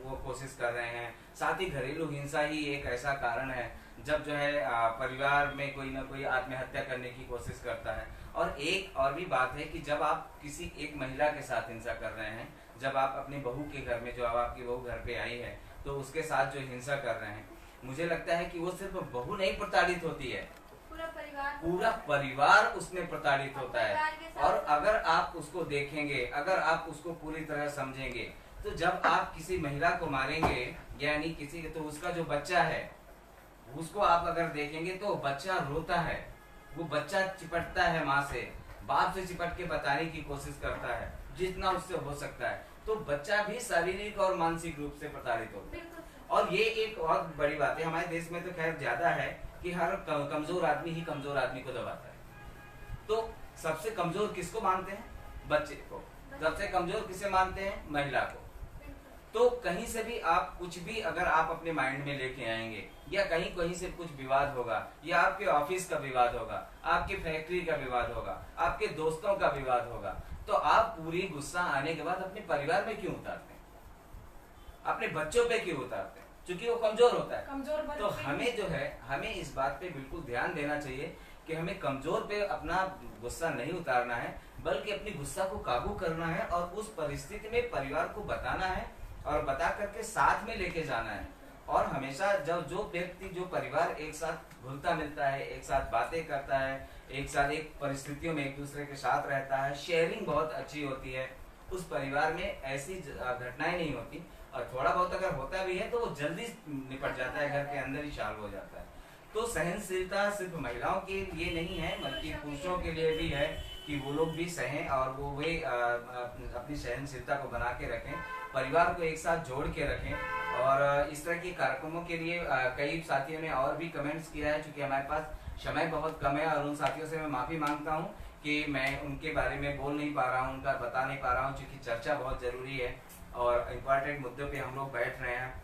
वो कोशिश कर रहे हैं। साथ ही घरेलू हिंसा ही एक ऐसा कारण है जब जो है परिवार में कोई ना कोई आत्महत्या करने की कोशिश करता है। और एक और भी बात है कि जब आप किसी एक महिला के साथ हिंसा कर रहे हैं, जब आप अपनी बहू के घर में, जो अब आपकी बहू घर पे आई है, तो उसके साथ जो हिंसा कर रहे हैं, मुझे लगता है कि वो सिर्फ बहू नहीं प्रताड़ित होती है, पूरा परिवार उसमें प्रताड़ित होता है। और अगर आप उसको देखेंगे, अगर आप उसको पूरी तरह समझेंगे, तो जब आप किसी महिला को मारेंगे यानी किसी, तो उसका जो बच्चा है उसको आप अगर देखेंगे तो बच्चा रोता है, वो बच्चा चिपटता है माँ से, बाप से चिपट के बताने की कोशिश करता है जितना उससे हो सकता है। तो बच्चा भी शारीरिक और मानसिक रूप से प्रताड़ित होता है। और ये एक बहुत बड़ी बात है, हमारे देश में तो खैर ज्यादा है कि हर कमजोर आदमी ही कमजोर आदमी को दबाता है। तो सबसे कमजोर किसको मानते हैं? बच्चे को। सबसे कमजोर किसे मानते हैं? महिला को। तो कहीं से भी आप कुछ भी अगर आप अपने माइंड में लेके आएंगे, या कहीं से कुछ विवाद होगा, या आपके ऑफिस का विवाद होगा, आपकी फैक्ट्री का विवाद होगा, आपके दोस्तों का विवाद होगा, तो आप पूरी गुस्सा आने के बाद अपने परिवार में क्यों उतारते हैं? अपने बच्चों पे क्यों उतारते हैं? क्योंकि वो कमजोर होता है। तो हमें जो है, हमें इस बात पे बिल्कुल ध्यान देना चाहिए कि हमें कमजोर पे अपना गुस्सा नहीं उतारना है, बल्कि अपनी गुस्सा को काबू करना है और उस परिस्थिति में परिवार को बताना है और बता करके साथ में लेके जाना है। और हमेशा जब जो व्यक्ति, जो परिवार एक साथ घुलता मिलता है, एक साथ बातें करता है, एक साथ एक परिस्थितियों में एक दूसरे के साथ रहता है, शेयरिंग बहुत अच्छी होती है, उस परिवार में ऐसी घटनाएं नहीं होती। और थोड़ा बहुत अगर होता भी है तो वो जल्दी निपट जाता है, घर के अंदर ही सॉल्व हो जाता है। तो सहनशीलता सिर्फ महिलाओं के लिए नहीं है, बल्कि पुरुषों के लिए भी है कि वो लोग भी सहें और वे अपनी सहनशीलता को बना के रखें, परिवार को एक साथ जोड़ के रखें। और इस तरह के कार्यक्रमों के लिए कई साथियों ने और भी कमेंट्स किया है। चूंकि हमारे पास समय बहुत कम है और उन साथियों से मैं माफी मांगता हूं कि मैं उनके बारे में बोल नहीं पा रहा हूं, उनका बता नहीं पा रहा हूं, क्योंकि चर्चा बहुत जरूरी है और इम्पोर्टेंट मुद्दों पे हम लोग बैठ रहे हैं।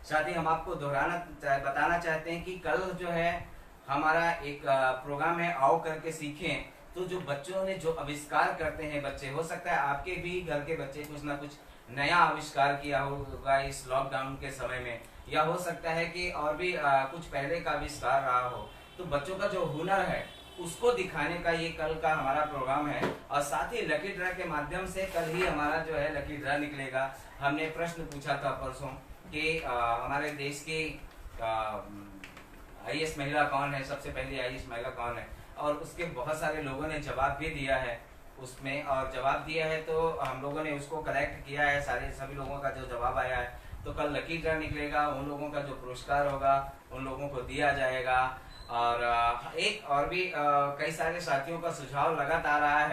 साथ ही हम आपको बताना चाहते हैं कि कल जो है हमारा एक प्रोग्राम है, आओ करके सीखें। तो जो बच्चों ने जो आविष्कार करते हैं बच्चे, हो सकता है आपके भी घर के बच्चे कुछ ना कुछ नया आविष्कार किया होगा इस लॉकडाउन के समय में, या हो सकता है कि और भी कुछ पहले का आविष्कार रहा हो। तो बच्चों का जो हुनर है उसको दिखाने का ये कल का हमारा प्रोग्राम है। और साथ ही लकी ड्रा के माध्यम से कल ही हमारा जो है लकी ड्रा निकलेगा। हमने प्रश्न पूछा था परसों कि हमारे देश की आईएएस महिला कौन है, सबसे पहली आईएएस महिला कौन है, और उसके बहुत सारे लोगों ने जवाब भी दिया है उसमें। और जवाब दिया है तो हम लोगों ने उसको कलेक्ट किया है, सभी लोगों का जो जवाब आया है। तो कल लकी ड्रा निकलेगा, उन लोगों का जो पुरस्कार होगा उन लोगों को दिया जाएगा। और एक और भी कई सारे साथियों का सुझाव लगातार आ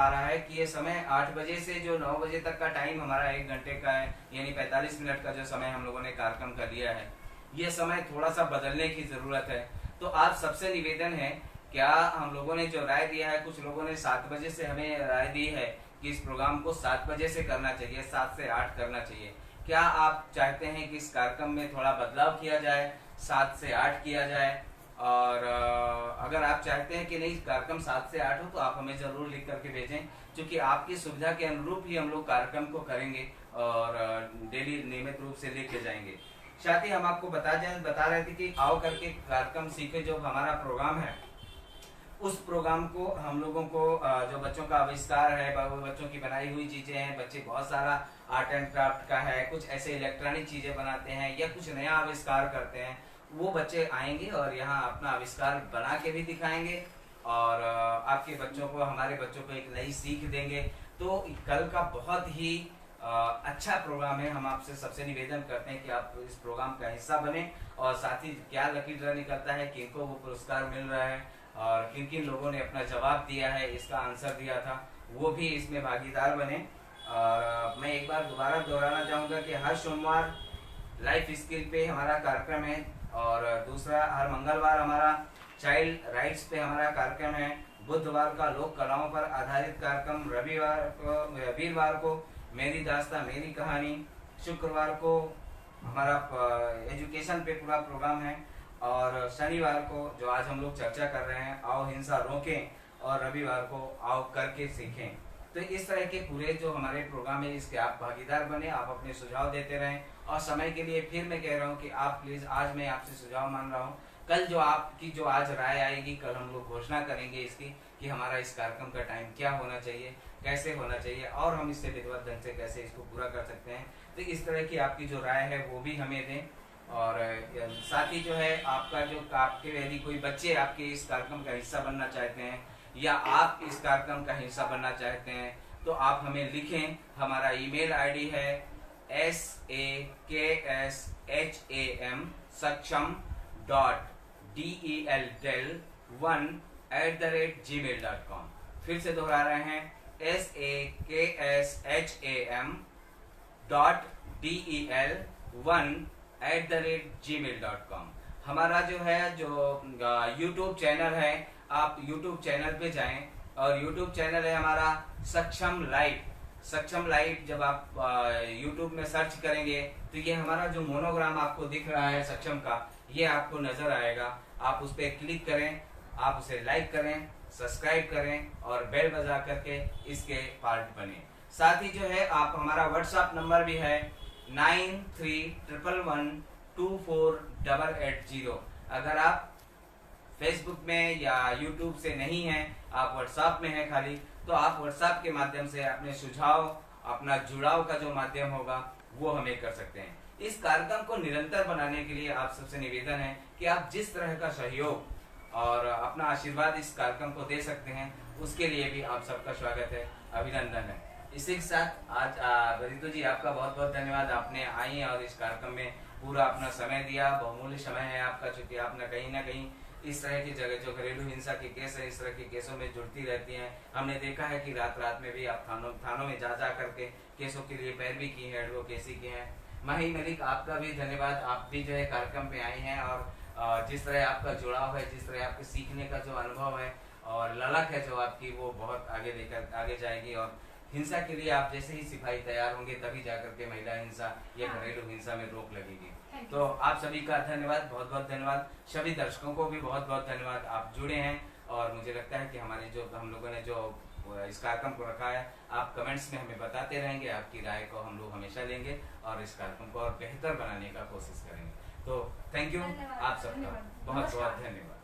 रहा है कि ये समय 8 बजे से जो 9 बजे तक का टाइम हमारा 1 घंटे का है, यानी 45 मिनट का जो समय हम लोगों ने कार्यक्रम का दिया है, ये समय थोड़ा सा बदलने की जरूरत है। तो आप सबसे निवेदन है, क्या हम लोगों ने जो राय दिया है, कुछ लोगों ने 7 बजे से हमें राय दी है कि इस प्रोग्राम को 7 बजे से करना चाहिए, 7 से 8 करना चाहिए। क्या आप चाहते हैं कि इस कार्यक्रम में थोड़ा बदलाव किया जाए, 7 से 8 किया जाए? और अगर आप चाहते हैं कि नहीं कार्यक्रम 7 से 8 हो तो आप हमें जरूर लिख करके भेजें, क्योंकि आपकी सुविधा के अनुरूप ही हम लोग कार्यक्रम को करेंगे और डेली नियमित रूप से लेके जाएंगे। साथ ही हम आपको बता रहे थे कि आओ करके कार्यक्रम सीखे जो हमारा प्रोग्राम है, उस प्रोग्राम को हम लोगों को जो बच्चों का आविष्कार है, बच्चों की बनाई हुई चीजें हैं, बच्चे बहुत सारा आर्ट एंड क्राफ्ट का है, कुछ ऐसे इलेक्ट्रॉनिक चीजें बनाते हैं या कुछ नया आविष्कार करते हैं, वो बच्चे आएंगे और यहाँ अपना आविष्कार बना के भी दिखाएंगे और आपके बच्चों को, हमारे बच्चों को एक नई सीख देंगे। तो कल का बहुत ही अच्छा प्रोग्राम है। हम आपसे सबसे निवेदन करते हैं कि आप इस प्रोग्राम का हिस्सा बने और साथ ही क्या लकी ड्रा निकलता है, किनको वो पुरस्कार मिल रहा है और किन किन लोगों ने अपना जवाब दिया है, इसका आंसर दिया था, वो भी इसमें भागीदार बने। और मैं एक बार दोबारा दोहराना चाहूँगा कि हर सोमवार लाइफ स्किल पे हमारा कार्यक्रम है और दूसरा हर मंगलवार हमारा चाइल्ड राइट्स पे हमारा कार्यक्रम है, बुधवार का लोक कलाओं पर आधारित कार्यक्रम, वीरवार को मेरी दास्तां मेरी कहानी, शुक्रवार को हमारा एजुकेशन पे पूरा प्रोग्राम है और शनिवार को जो आज हम लोग चर्चा कर रहे हैं आओ हिंसा रोकें, और रविवार को आओ करके सीखें। तो इस तरह के पूरे जो हमारे प्रोग्राम है इसके आप भागीदार बने, आप अपने सुझाव देते रहें। और समय के लिए फिर मैं कह रहा हूँ कि आप प्लीज, आज मैं आपसे सुझाव मान रहा हूँ, कल जो आपकी जो आज राय आएगी, कल हम लोग घोषणा करेंगे इसकी कि हमारा इस कार्यक्रम का टाइम क्या होना चाहिए, कैसे होना चाहिए और हम इससे विधिवत ढंग से कैसे इसको पूरा कर सकते हैं। तो इस तरह की आपकी जो राय है वो भी हमें दें। और साथ ही जो है आपका जो आपके यदि कोई बच्चे आपके इस कार्यक्रम का हिस्सा बनना चाहते हैं या आप इस कार्यक्रम का हिस्सा बनना चाहते हैं तो आप हमें लिखें। हमारा ईमेल आईडी है saksham.del1@gmail.com। फिर से दोहरा रहे हैं saksham.del1@gmail.com। हमारा जो है जो यूट्यूब चैनल है, आप यूट्यूब चैनल पे जाएं और यूट्यूब चैनल है हमारा सक्षम लाइव। जब आप यूट्यूब में सर्च करेंगे तो ये हमारा जो मोनोग्राम आपको दिख रहा है सक्षम का, ये आपको नजर आएगा। आप उस पर क्लिक करें, आप उसे लाइक करें, सब्सक्राइब करें और बेल बजा करके इसके पार्ट बने। साथ ही जो है आप हमारा व्हाट्सएप नंबर भी है 9311124880। अगर आप फेसबुक में या यूट्यूब से नहीं हैं, आप व्हाट्सएप में हैं खाली, तो आप व्हाट्सएप के माध्यम से अपने सुझाव, अपना जुड़ाव का जो माध्यम होगा वो हमें कर सकते हैं। इस कार्यक्रम को निरंतर बनाने के लिए आप सबसे निवेदन है कि आप जिस तरह का सहयोग और अपना आशीर्वाद इस कार्यक्रम को दे सकते हैं, उसके लिए भी आप सबका स्वागत है, अभिनंदन है। इसी के साथ आज रितु जी आपका बहुत बहुत धन्यवाद, आपने आई और इस कार्यक्रम में पूरा अपना समय दिया। बहुमूल्य समय है आपका, चूंकि आपने कहीं ना कहीं इस तरह की जगह जो घरेलू हिंसा के केस है, इस तरह के केसों में जुड़ती रहती हैं। हमने देखा है कि रात में भी आप थानों में जा करके केसों के लिए पैरवी की है, एडवोकेसी की है। माही मलिक आपका भी धन्यवाद, आप भी जो है कार्यक्रम पे आई हैं और जिस तरह आपका जुड़ाव है, जिस तरह आपके सीखने का जो अनुभव है और ललक है जो आपकी, वो बहुत आगे जाएगी। और हिंसा के लिए आप जैसे ही सिपाही तैयार होंगे तभी जाकर के महिला हिंसा या घरेलू हिंसा में रोक लगेगी। तो आप सभी का धन्यवाद, बहुत बहुत धन्यवाद। सभी दर्शकों को भी बहुत बहुत धन्यवाद, आप जुड़े हैं और मुझे लगता है कि हमारे जो हम लोगों ने जो इस कार्यक्रम को रखा है। आप कमेंट्स में हमें बताते रहेंगे, आपकी राय को हम लोग हमेशा लेंगे और इस कार्यक्रम को और बेहतर बनाने का कोशिश करेंगे। तो थैंक यू धन्यवाद। आप सबका, धन्यवाद। बहुत बहुत नमस्कार। धन्यवाद।